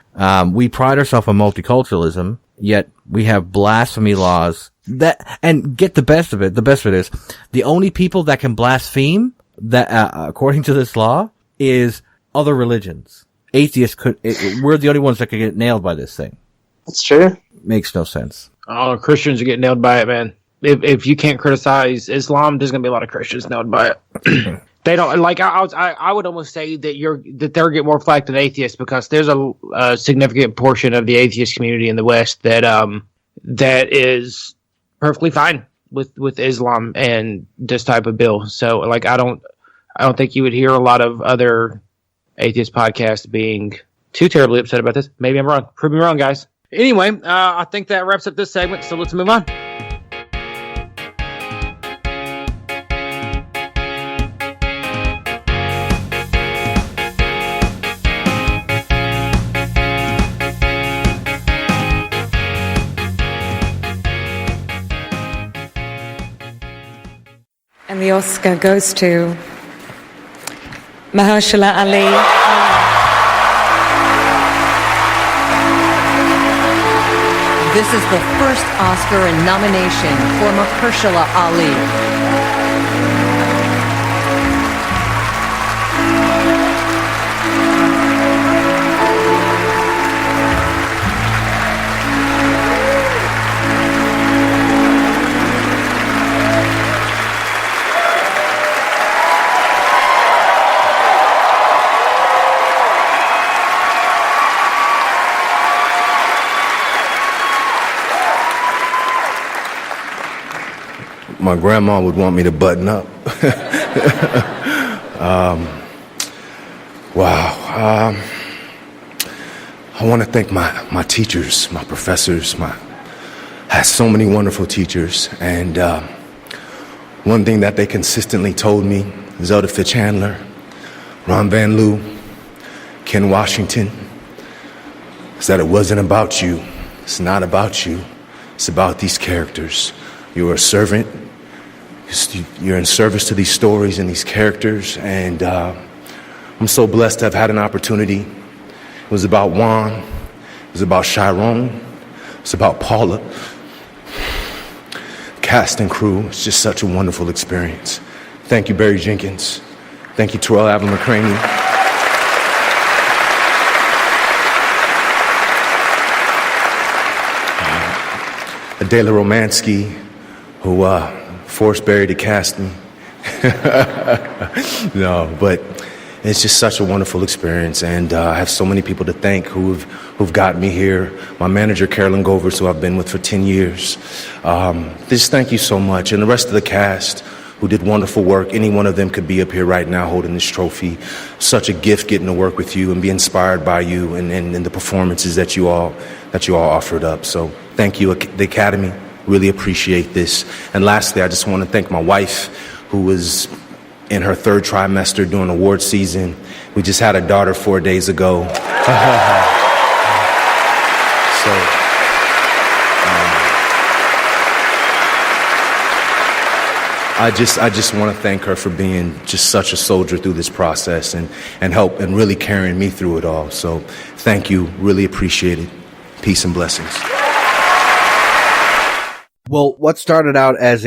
we pride ourselves on multiculturalism, yet we have blasphemy laws and get the best of it. The best of it is the only people that can blaspheme according to this law is other religions. Atheists we're the only ones that could get nailed by this thing. That's true. Makes no sense. Oh, Christians are getting nailed by it, man. If you can't criticize Islam, there's gonna be a lot of Christians nailed by it. They don't like. I would almost say that they'll get more flack than atheists, because there's a significant portion of the atheist community in the West that is perfectly fine with Islam and this type of bill. So, like, I don't think you would hear a lot of other atheist podcasts being too terribly upset about this. Maybe I'm wrong. Prove me wrong, guys. Anyway, I think that wraps up this segment, so let's move on. And the Oscar goes to Mahershala Ali. This is the first Oscar nomination for Mahershala Ali. My grandma would want me to button up. Wow. I want to thank my teachers, my professors. I had so many wonderful teachers. And one thing that they consistently told me, Zelda Fitzhandler, Ron Van Loo, Ken Washington, is that it wasn't about you. It's not about you. It's about these characters. You're a servant. You're in service to these stories and these characters, and I'm so blessed to have had an opportunity. It was about Juan, it was about Chiron, it was about Paula. Cast and crew, it's just such a wonderful experience. Thank you, Barry Jenkins. Thank you, Terrell Alvin McCraney. Adela Romansky, who forced Barry to cast me. No, but it's just such a wonderful experience, and I have so many people to thank who've got me here. My manager, Carolyn Govers, who I've been with for 10 years. Just thank you so much, and the rest of the cast who did wonderful work. Any one of them could be up here right now holding this trophy. Such a gift getting to work with you and be inspired by you and the performances that you all offered up. So thank you, the Academy. Really appreciate this. And lastly, I just want to thank my wife, who was in her third trimester during award season. We just had a daughter 4 days ago. I just want to thank her for being just such a soldier through this process and help and really carrying me through it all. So thank you. Really appreciate it. Peace and blessings. Well, what started out as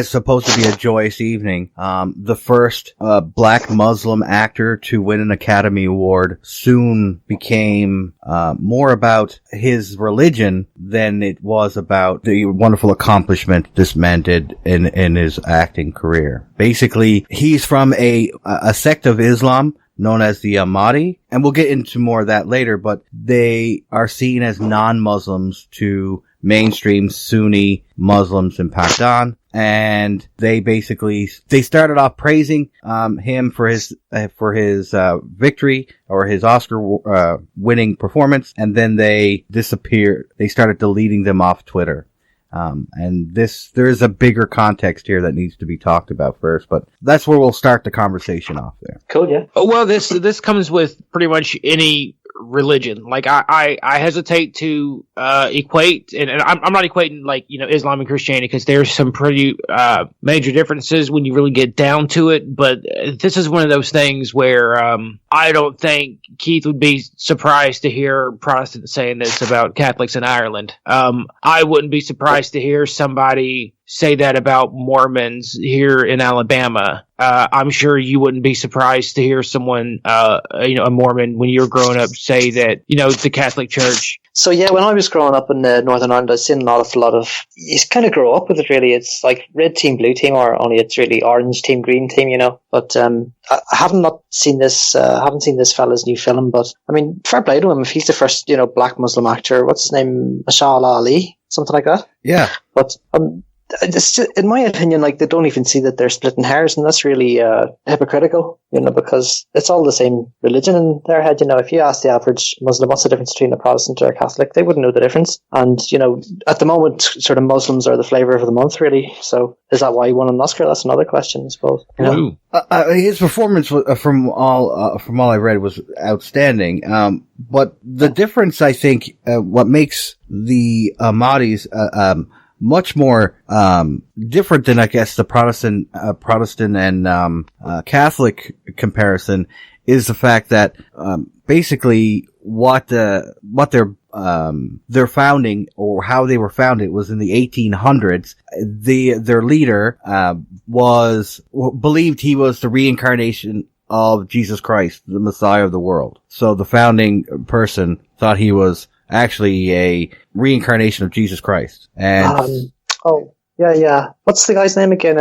supposed to be a joyous evening, the first black Muslim actor to win an Academy Award soon became more about his religion than it was about the wonderful accomplishment this man did in his acting career. Basically, he's from a sect of Islam known as the Ahmadi, and we'll get into more of that later, but they are seen as non-Muslims to mainstream Sunni Muslims in Pakistan, and they started off praising him for his victory or his Oscar winning performance, and then they disappeared. They started deleting them off Twitter. And there is a bigger context here that needs to be talked about first, but that's where we'll start the conversation off there. Cool, yeah. Well, this comes with pretty much any religion. Like I hesitate to equate, and I'm not equating like Islam and Christianity, because there's some pretty major differences when you really get down to it. But this is one of those things where I don't think Keith would be surprised to hear Protestants saying this about Catholics in Ireland. I wouldn't be surprised to hear somebody say that about Mormons here in Alabama. I'm sure you wouldn't be surprised to hear someone, a Mormon, when you're growing up, say that, the Catholic Church. So yeah, when I was growing up in Northern Ireland, I've seen an awful lot of, you kind of grow up with it really. It's like red team, blue team, or only it's really orange team, green team, But I haven't seen this fella's new film, but I mean, fair play to him if he's the first, black Muslim actor. What's his name? Mashallah Ali, something like that. Yeah. But just, in my opinion, like, they don't even see that they're splitting hairs, and that's really hypocritical, because it's all the same religion in their head. If you ask the average Muslim what's the difference between a Protestant or a Catholic, they wouldn't know the difference. And at the moment, sort of Muslims are the flavour of the month, really. So is that why he won an Oscar? That's another question, I suppose. His performance, from all I read, was outstanding. But the difference, I think, what makes the Ahmadis much more different than, I guess, the Protestant and Catholic comparison is the fact that basically what their founding, or how they were founded, was in the 1800s. Their leader believed he was the reincarnation of Jesus Christ, the Messiah of the world. So the founding person thought he was actually a reincarnation of Jesus Christ. And what's the guy's name again?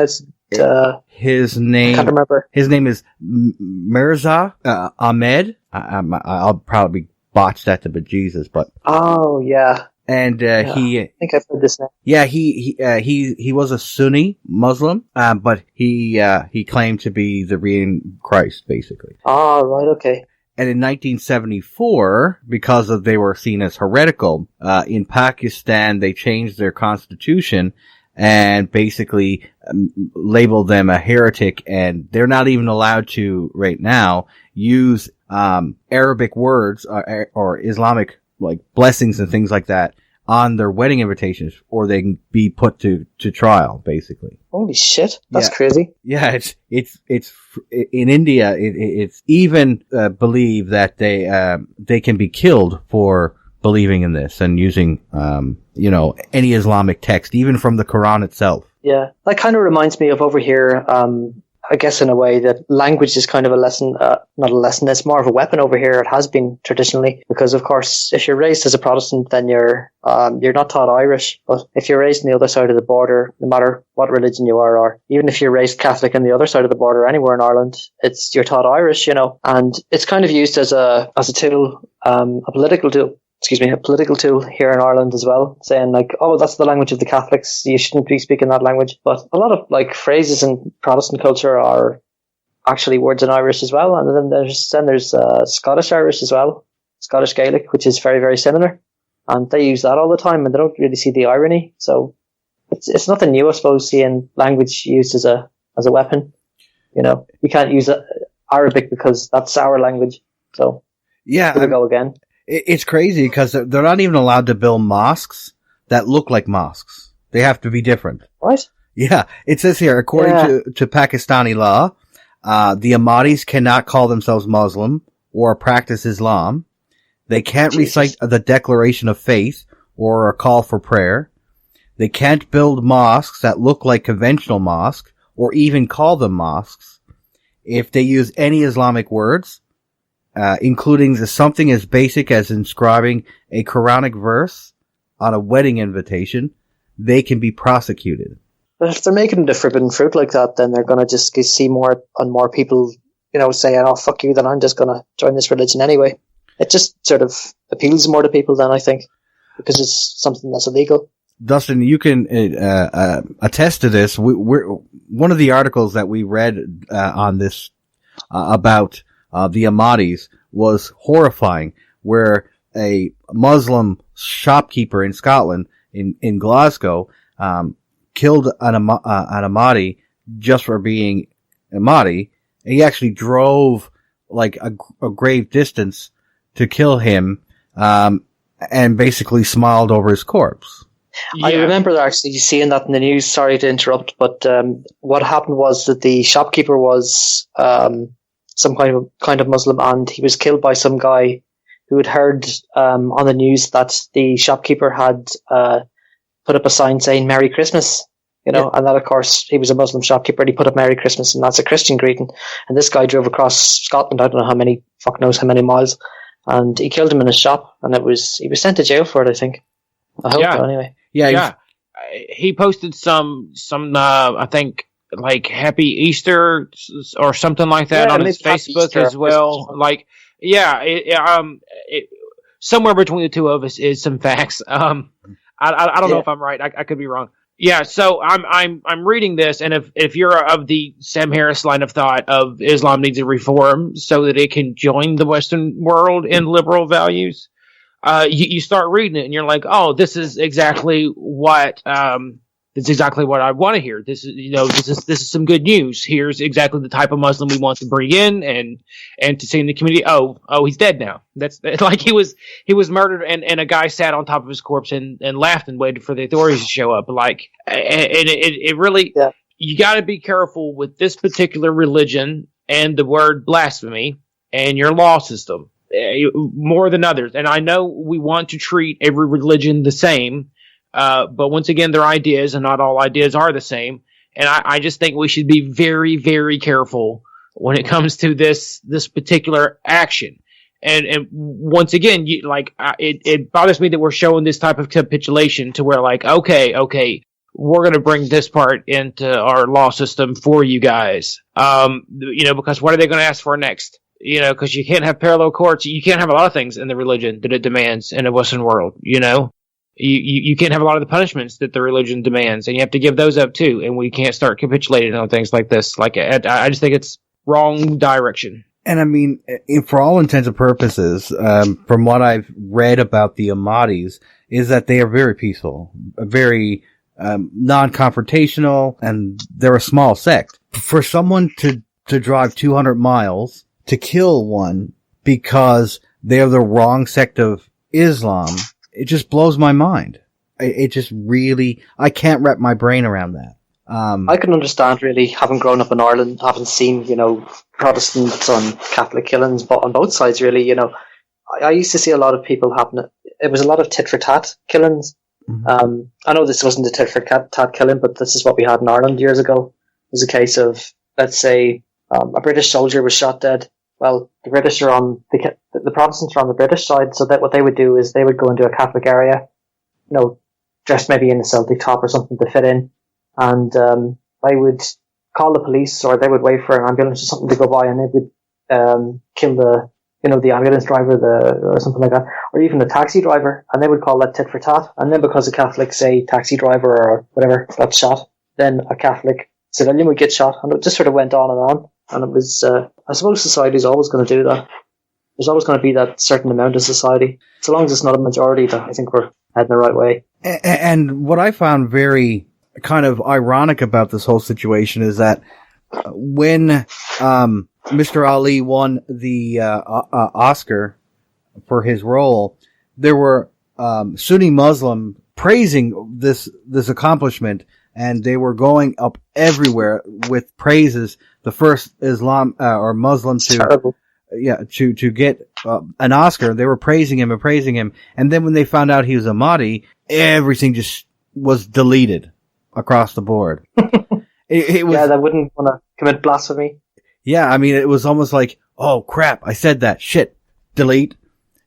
His name, I can't remember. His name is Mirza Ahmed. I'll probably botch that to bejesus, but and I think I've heard this name. Yeah, he was a Sunni Muslim, but he claimed to be the Christ, basically. Oh, right, okay. And in 1974, because they were seen as heretical, in Pakistan, they changed their constitution and basically labeled them a heretic, and they're not even allowed to, right now, use Arabic words or Islamic, like, blessings and things like that on their wedding invitations, or they can be put to trial, basically. Holy shit, that's crazy. Yeah, it's in India. It's even believed that they can be killed for believing in this and using any Islamic text, even from the Quran itself. Yeah, that kind of reminds me of over here. I guess in a way that language is kind of a lesson, not a lesson, it's more of a weapon over here. It has been traditionally, because of course, if you're raised as a Protestant, then you're not taught Irish. But if you're raised on the other side of the border, no matter what religion you are, or even if you're raised Catholic on the other side of the border anywhere in Ireland, you're taught Irish, and it's kind of used as a tool, a political tool here in Ireland as well, saying like, oh, that's the language of the Catholics, you shouldn't be speaking that language. But a lot of like phrases in Protestant culture are actually words in Irish as well. And then there's Scottish Irish as well, Scottish Gaelic, which is very, very similar. And they use that all the time, and they don't really see the irony. So it's nothing new, I suppose, seeing language used as a weapon. You can't use Arabic because that's our language. So yeah, here we go again. It's crazy because they're not even allowed to build mosques that look like mosques. They have to be different. What? Yeah. It says here, according to Pakistani law, the Ahmadis cannot call themselves Muslim or practice Islam. They can't recite the declaration of faith or a call for prayer. They can't build mosques that look like conventional mosques, or even call them mosques, if they use any Islamic words, including something as basic as inscribing a Quranic verse on a wedding invitation. They can be prosecuted. But if they're making it a forbidden fruit like that, then they're going to just see more and more people, saying, "Oh, fuck you," then I'm just going to join this religion anyway. It just sort of appeals more to people then, I think, because it's something that's illegal. Dustin, you can attest to this. We're one of the articles that we read on this about the Ahmadis was horrifying, where a Muslim shopkeeper in Scotland, in Glasgow, killed an Ahmadi just for being Ahmadi. He actually drove like a grave distance to kill him, and basically smiled over his corpse. Yeah. I remember actually seeing that in the news. Sorry to interrupt, but what happened was that the shopkeeper was some kind of Muslim, and he was killed by some guy who had heard on the news that the shopkeeper had put up a sign saying "Merry Christmas," and that, of course, he was a Muslim shopkeeper, and he put up "Merry Christmas," and that's a Christian greeting. And this guy drove across Scotland, I don't know fuck knows how many miles, and he killed him in his shop, and he was sent to jail for it, I think. I hope so, anyway. Yeah. He posted some I think, like Happy Easter or something like that on his Facebook as well. Like, somewhere between the two of us is some facts. I don't know if I'm right. I could be wrong. Yeah. So I'm reading this, and if you're of the Sam Harris line of thought of Islam needs a reform so that it can join the Western world in liberal values, you start reading it and you're like, oh, this is exactly what I want to hear. This is some good news. Here's exactly the type of Muslim we want to bring in and to see in the community. Oh, he's dead now. That's like he was murdered, and a guy sat on top of his corpse and laughed and waited for the authorities to show up. Like, and it really, you got to be careful with this particular religion and the word blasphemy and your law system. More than others. And I know we want to treat every religion the same, but once again, they're ideas, and not all ideas are the same. And I just think we should be very, very careful when it comes to this particular action. And once again, it bothers me that we're showing this type of capitulation to where, like, okay, we're going to bring this part into our law system for you guys. Because what are they going to ask for next? Because you can't have parallel courts. You can't have a lot of things in the religion that it demands in a Western world. You can't have a lot of the punishments that the religion demands, and you have to give those up too. And we can't start capitulating on things like this. Like, I just think it's wrong direction. And I mean, for all intents and purposes, from what I've read about the Ahmadis, is that they are very peaceful, very non-confrontational, and they're a small sect. For someone to drive 200 miles to kill one because they're the wrong sect of Islam, it just blows my mind. It just really, I can't wrap my brain around that. I can understand, really, having grown up in Ireland, having seen, Protestants and Catholic killings, but on both sides, really, I used to see a lot of people it was a lot of tit-for-tat killings. Mm-hmm. I know this wasn't a tit-for-tat killing, but this is what we had in Ireland years ago. It was a case of, let's say, a British soldier was shot dead. Well, the British are on the Protestants are on the British side, so that what they would do is they would go into a Catholic area, dressed maybe in a Celtic top or something to fit in, and they would call the police, or they would wait for an ambulance or something to go by, and they would kill the ambulance driver, or something like that, or even the taxi driver, and they would call that tit for tat. And then because a Catholic, say, taxi driver or whatever got shot, then a Catholic civilian would get shot, and it just sort of went on and on. And it was, I suppose society's always going to do that. There's always going to be that certain amount of society. So long as it's not a majority, that I think we're heading the right way. And what I found very kind of ironic about this whole situation is that when Mr. Ali won the Oscar for his role, there were Sunni Muslim praising this accomplishment, and they were going up everywhere with praises. The first Islam or Muslim to get an Oscar, they were praising him, and then when they found out he was a Mahdi, everything just was deleted across the board. It was, yeah, they wouldn't want to commit blasphemy. Yeah, I mean, it was almost like, oh crap, I said that. Shit. Delete.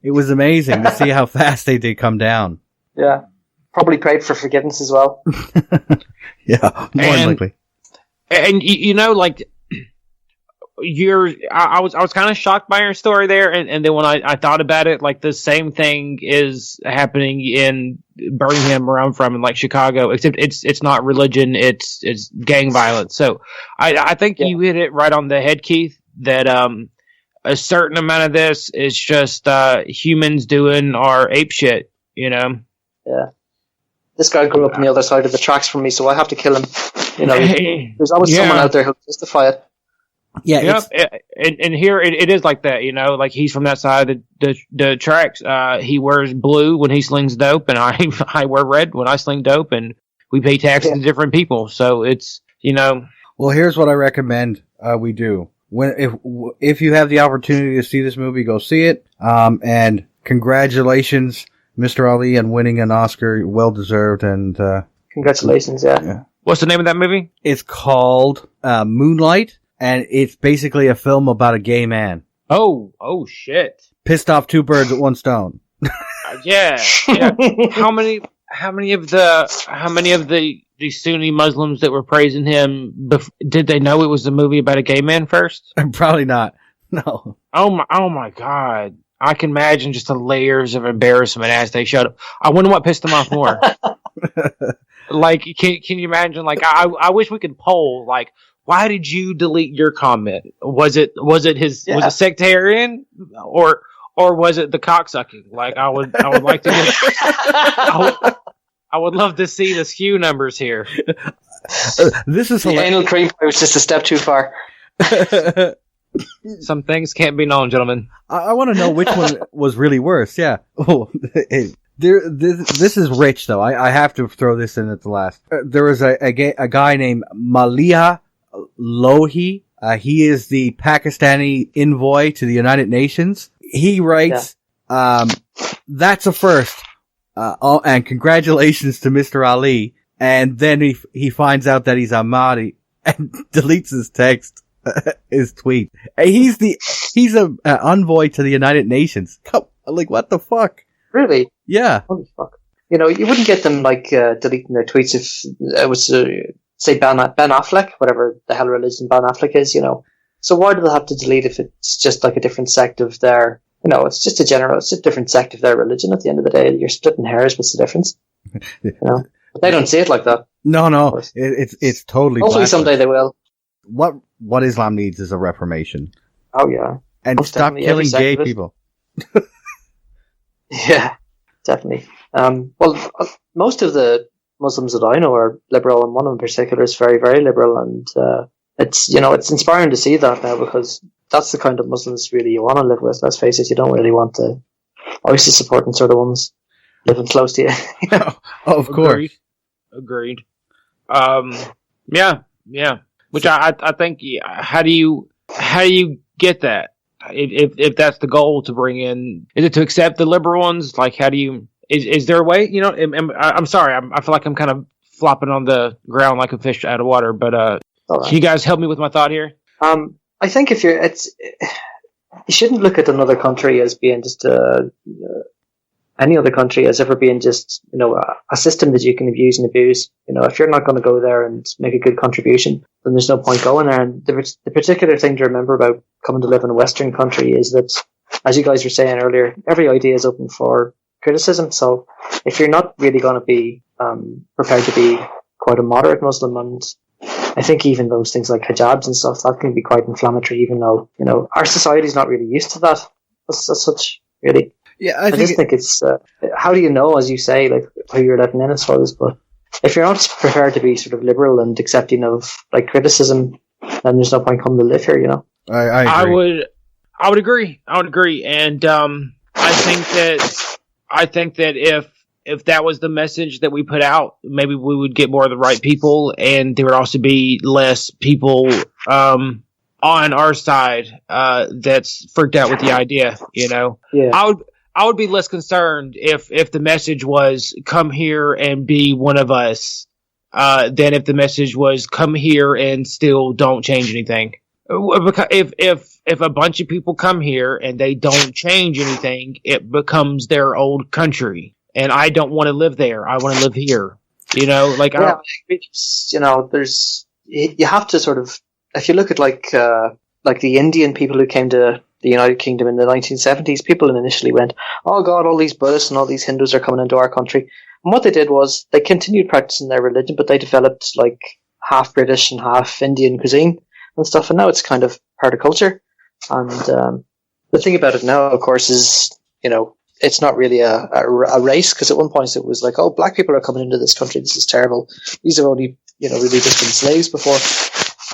It was amazing to see how fast they did come down. Yeah. Probably prayed for forgiveness as well. Yeah, more than likely. And you know, like, I was kind of shocked by your story there, and then when I thought about it, like, the same thing is happening in Birmingham, where I'm from, in like Chicago, except it's not religion, it's gang violence. So I think you hit it right on the head, Keith, that a certain amount of this is just humans doing our ape shit, you know? Yeah. This guy grew up on the other side of the tracks from me, so I have to kill him. You know, there's always someone out there who'll justify it. Yeah, and here it is like that, you know, like he's from that side of the tracks. He wears blue when he slings dope, and I wear red when I sling dope, and we pay taxes to different people. So it's, you know. Well, here's what I recommend we do. If you have the opportunity to see this movie, go see it. And congratulations, Mr. Ali, on winning an Oscar, well deserved. And congratulations, yeah. What's the name of that movie? It's called Moonlight. And it's basically a film about a gay man. Oh shit! Pissed off two birds with one stone. Yeah. How many of the Sunni Muslims that were praising him did they know it was a movie about a gay man first? Probably not. No. Oh my God! I can imagine just the layers of embarrassment as they showed up. I wonder what pissed them off more. Like, can you imagine? Like, I wish we could poll. Like, why did you delete your comment? Was it was it sectarian or was it the cocksucking? Like, I would like to get I would love to see the skew numbers here. This is the anal cream was just a step too far. Some things can't be known, gentlemen. I want to know which one was really worse. Yeah. Oh, this is rich though. I have to throw this in at the last. There was a guy named Maliha Lohi. He is the Pakistani envoy to the United Nations. He writes, that's a first. And congratulations to Mr. Ali. And then he finds out that he's Ahmadi and deletes his text, his tweet. He's a envoy to the United Nations. Like, what the fuck? Really? Yeah. Holy fuck. You know, you wouldn't get them, like, deleting their tweets if it was, say, Ben Affleck, whatever the hell religion Ben Affleck is, you know. So why do they have to delete if it's just like a different sect of their, you know, it's just a different sect of their religion at the end of the day. You're splitting hairs, what's the difference? You know? But they don't see it like that. No. It's totally hopefully someday they will. What Islam needs is a reformation. Oh, yeah. And most stop killing gay people. Yeah, definitely. Well, most of the Muslims that I know are liberal, and one of them in particular is very, very liberal, and it's, you know, it's inspiring to see that now, because that's the kind of Muslims really you want to live with. Let's face it, you don't really want the ISIS supporting sort of ones living close to you. You know? Oh, of course. Agreed. Yeah. Which I think, how do you get that? If that's the goal to bring in, is it to accept the liberal ones? Like, how do you, is there a way, you know, I'm sorry, I feel like I'm kind of flopping on the ground like a fish out of water, but, right. Can you guys help me with my thought here? I think you shouldn't look at another country as being just, any other country as ever being just, you know, a system that you can abuse and abuse. You know, if you're not going to go there and make a good contribution, then there's no point going there. And the particular thing to remember about coming to live in a Western country is that, as you guys were saying earlier, every idea is open for criticism. So if you're not really going to be prepared to be quite a moderate Muslim, and I think even those things like hijabs and stuff, that can be quite inflammatory, even though, you know, our society's not really used to that as such, really. Yeah, I just think it's, how do you know, as you say, like, how you're letting in, I suppose, but if you're not prepared to be sort of liberal and accepting of, like, criticism, then there's no point coming to live here, you know? I agree. I would agree. And, I think that if that was the message that we put out, maybe we would get more of the right people, and there would also be less people, on our side, that's freaked out with the idea, you know? Yeah. I would be less concerned if the message was come here and be one of us, than if the message was come here and still don't change anything. Because if a bunch of people come here and they don't change anything, it becomes their old country, and I don't want to live there. I want to live here. You know, like you know, there's you have to sort of, if you look at like the Indian people who came to the United Kingdom in the 1970s, people initially went, "Oh God, all these Buddhists and all these Hindus are coming into our country." And what they did was they continued practicing their religion, but they developed like half British and half Indian cuisine and stuff, and now it's kind of part of culture. And the thing about it now, of course, is, you know, it's not really a race, because at one point it was like, oh, black people are coming into this country, this is terrible. These have only, you know, really just been slaves before.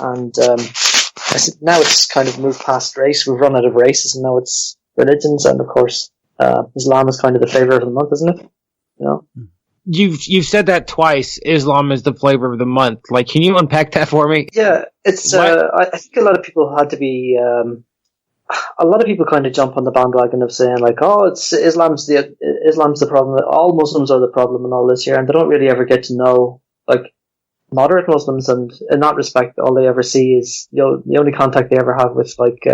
And I said, now it's kind of moved past race. We've run out of races, and now it's religions. And of course, Islam is kind of the flavor of the month, isn't it? You know? You've said that twice. Islam is the flavor of the month. Like, can you unpack that for me? Yeah, it's. I think a lot of people had to be. A lot of people kind of jump on the bandwagon of saying like, "Oh, it's Islam's the problem. All Muslims are the problem," and all this here, and they don't really ever get to know like moderate Muslims. And in that respect, all they ever see is, you know, the only contact they ever have with like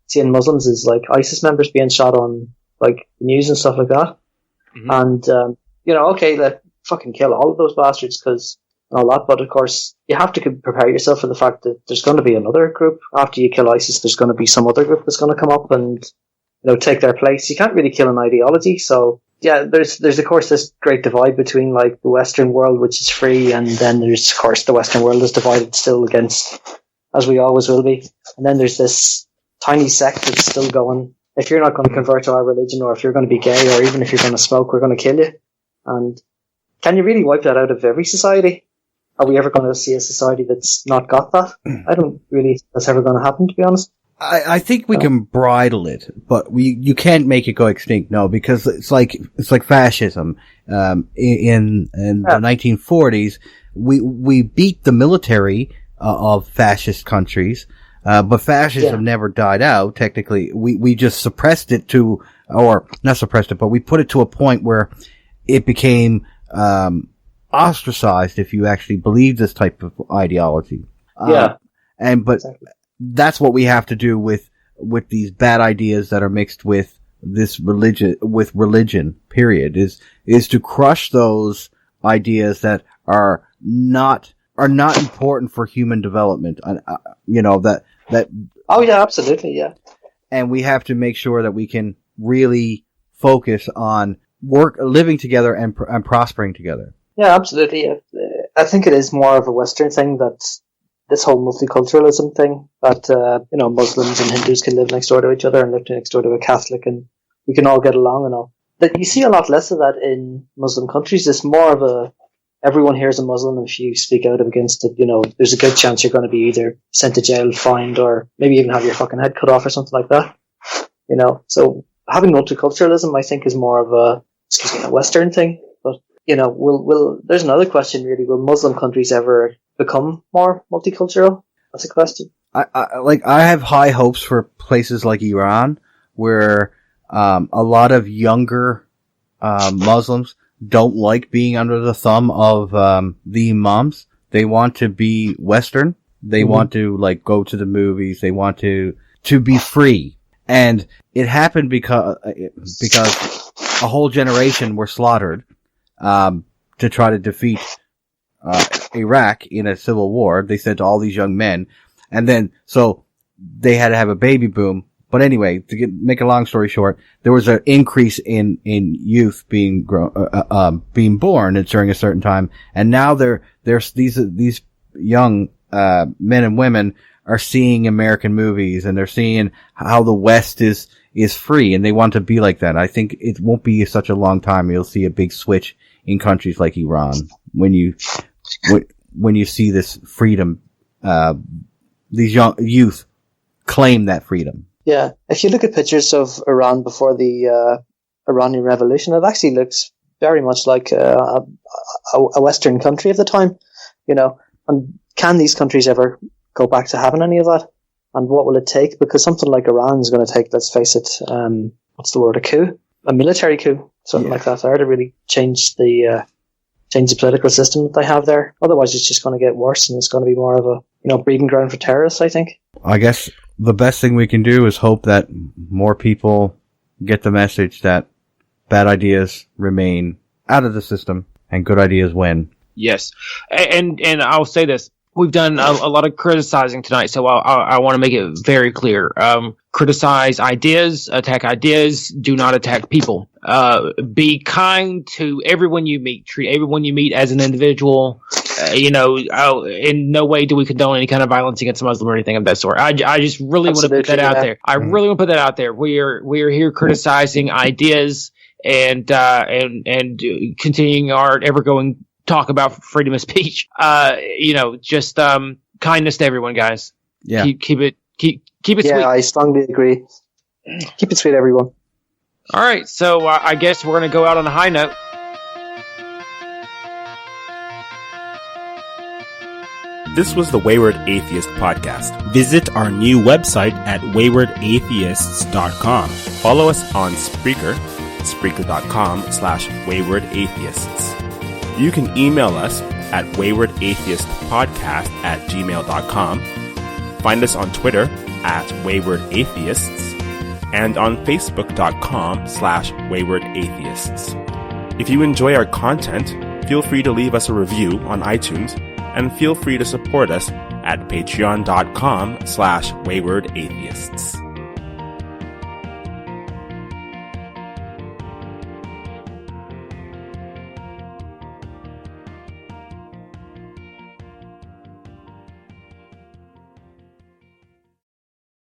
seeing Muslims is like ISIS members being shot on like the news and stuff like that. Mm-hmm. And you know, okay, let fucking kill all of those bastards, because all that. But of course, you have to prepare yourself for the fact that there's going to be another group after you kill ISIS. There's going to be some other group that's going to come up and, you know, take their place. You can't really kill an ideology. So yeah, there's of course this great divide between like the Western world, which is free, and then there's of course the Western world is divided still against, as we always will be. And then there's this tiny sect that's still going, if you're not going to convert to our religion, or if you're going to be gay, or even if you're going to smoke, we're going to kill you. And can you really wipe that out of every society? Are we ever going to see a society that's not got that? I don't really think that's ever going to happen, to be honest. I think we can bridle it, but you can't make it go extinct, no, because it's like fascism. In the 1940s, we beat the military of fascist countries, but fascism never died out. Technically, we just suppressed it or not suppressed it, but we put it to a point where it became ostracized if you actually believe this type of ideology. But exactly. That's what we have to do with these bad ideas that are mixed with this religion, period, is to crush those ideas that are not important for human development. You know, that. Oh yeah, absolutely. Yeah. And we have to make sure that we can really focus on living together and prospering together. Yeah, absolutely. I think it is more of a Western thing, that this whole multiculturalism thing, that you know, Muslims and Hindus can live next door to each other and live next door to a Catholic, and we can all get along and all. That you see a lot less of that in Muslim countries. It's more of a, everyone here is a Muslim, and if you speak out against it, you know, there's a good chance you're going to be either sent to jail, fined, or maybe even have your fucking head cut off or something like that. You know, so having multiculturalism, I think, is more of a Western thing. But you know, there's another question really: will Muslim countries ever become more multicultural? That's a question. I have high hopes for places like Iran, where a lot of younger Muslims don't like being under the thumb of the imams. They want to be Western. They want to like go to the movies. They want to be free. And it happened because a whole generation were slaughtered to try to defeat Iraq in a civil war. They sent all these young men, and then so they had to have a baby boom. But anyway, make a long story short, there was an increase in youth being born during a certain time, and now there's these young men and women are seeing American movies, and they're seeing how the West is free, and they want to be like that. I think it won't be such a long time you'll see a big switch in countries like Iran when you see this freedom. These young youth claim that freedom. Yeah, if you look at pictures of Iran before the Iranian Revolution, it actually looks very much like a Western country of the time, you know. And can these countries ever go back to having any of that? And what will it take? Because something like Iran is going to take, let's face it, what's the word, a coup? military coup, something like that, or to really change the political system that they have there. Otherwise, it's just going to get worse, and it's going to be more of a breeding ground for terrorists, I think. I guess the best thing we can do is hope that more people get the message that bad ideas remain out of the system and good ideas win. Yes. And I'll say this. We've done a lot of criticizing tonight, so I want to make it very clear. Criticize ideas, attack ideas, do not attack people. Be kind to everyone you meet. Treat everyone you meet as an individual. In no way do we condone any kind of violence against a Muslim or anything of that sort. I just really want to put that out there. I really want to put that out there. We are here criticizing ideas and continuing our ever-going talk about freedom of speech. Just kindness to everyone, guys. Yeah. Keep it sweet. Yeah, I strongly agree. Keep it sweet, everyone. All right, so I guess we're going to go out on a high note. This was the Wayward Atheist Podcast. Visit our new website at waywardatheists.com. Follow us on Spreaker, spreaker.com/waywardatheists. You can email us at waywardatheistpodcast@gmail.com. Find us on Twitter at waywardatheists and on facebook.com/waywardatheists. If you enjoy our content, feel free to leave us a review on iTunes, and feel free to support us at patreon.com/waywardatheists.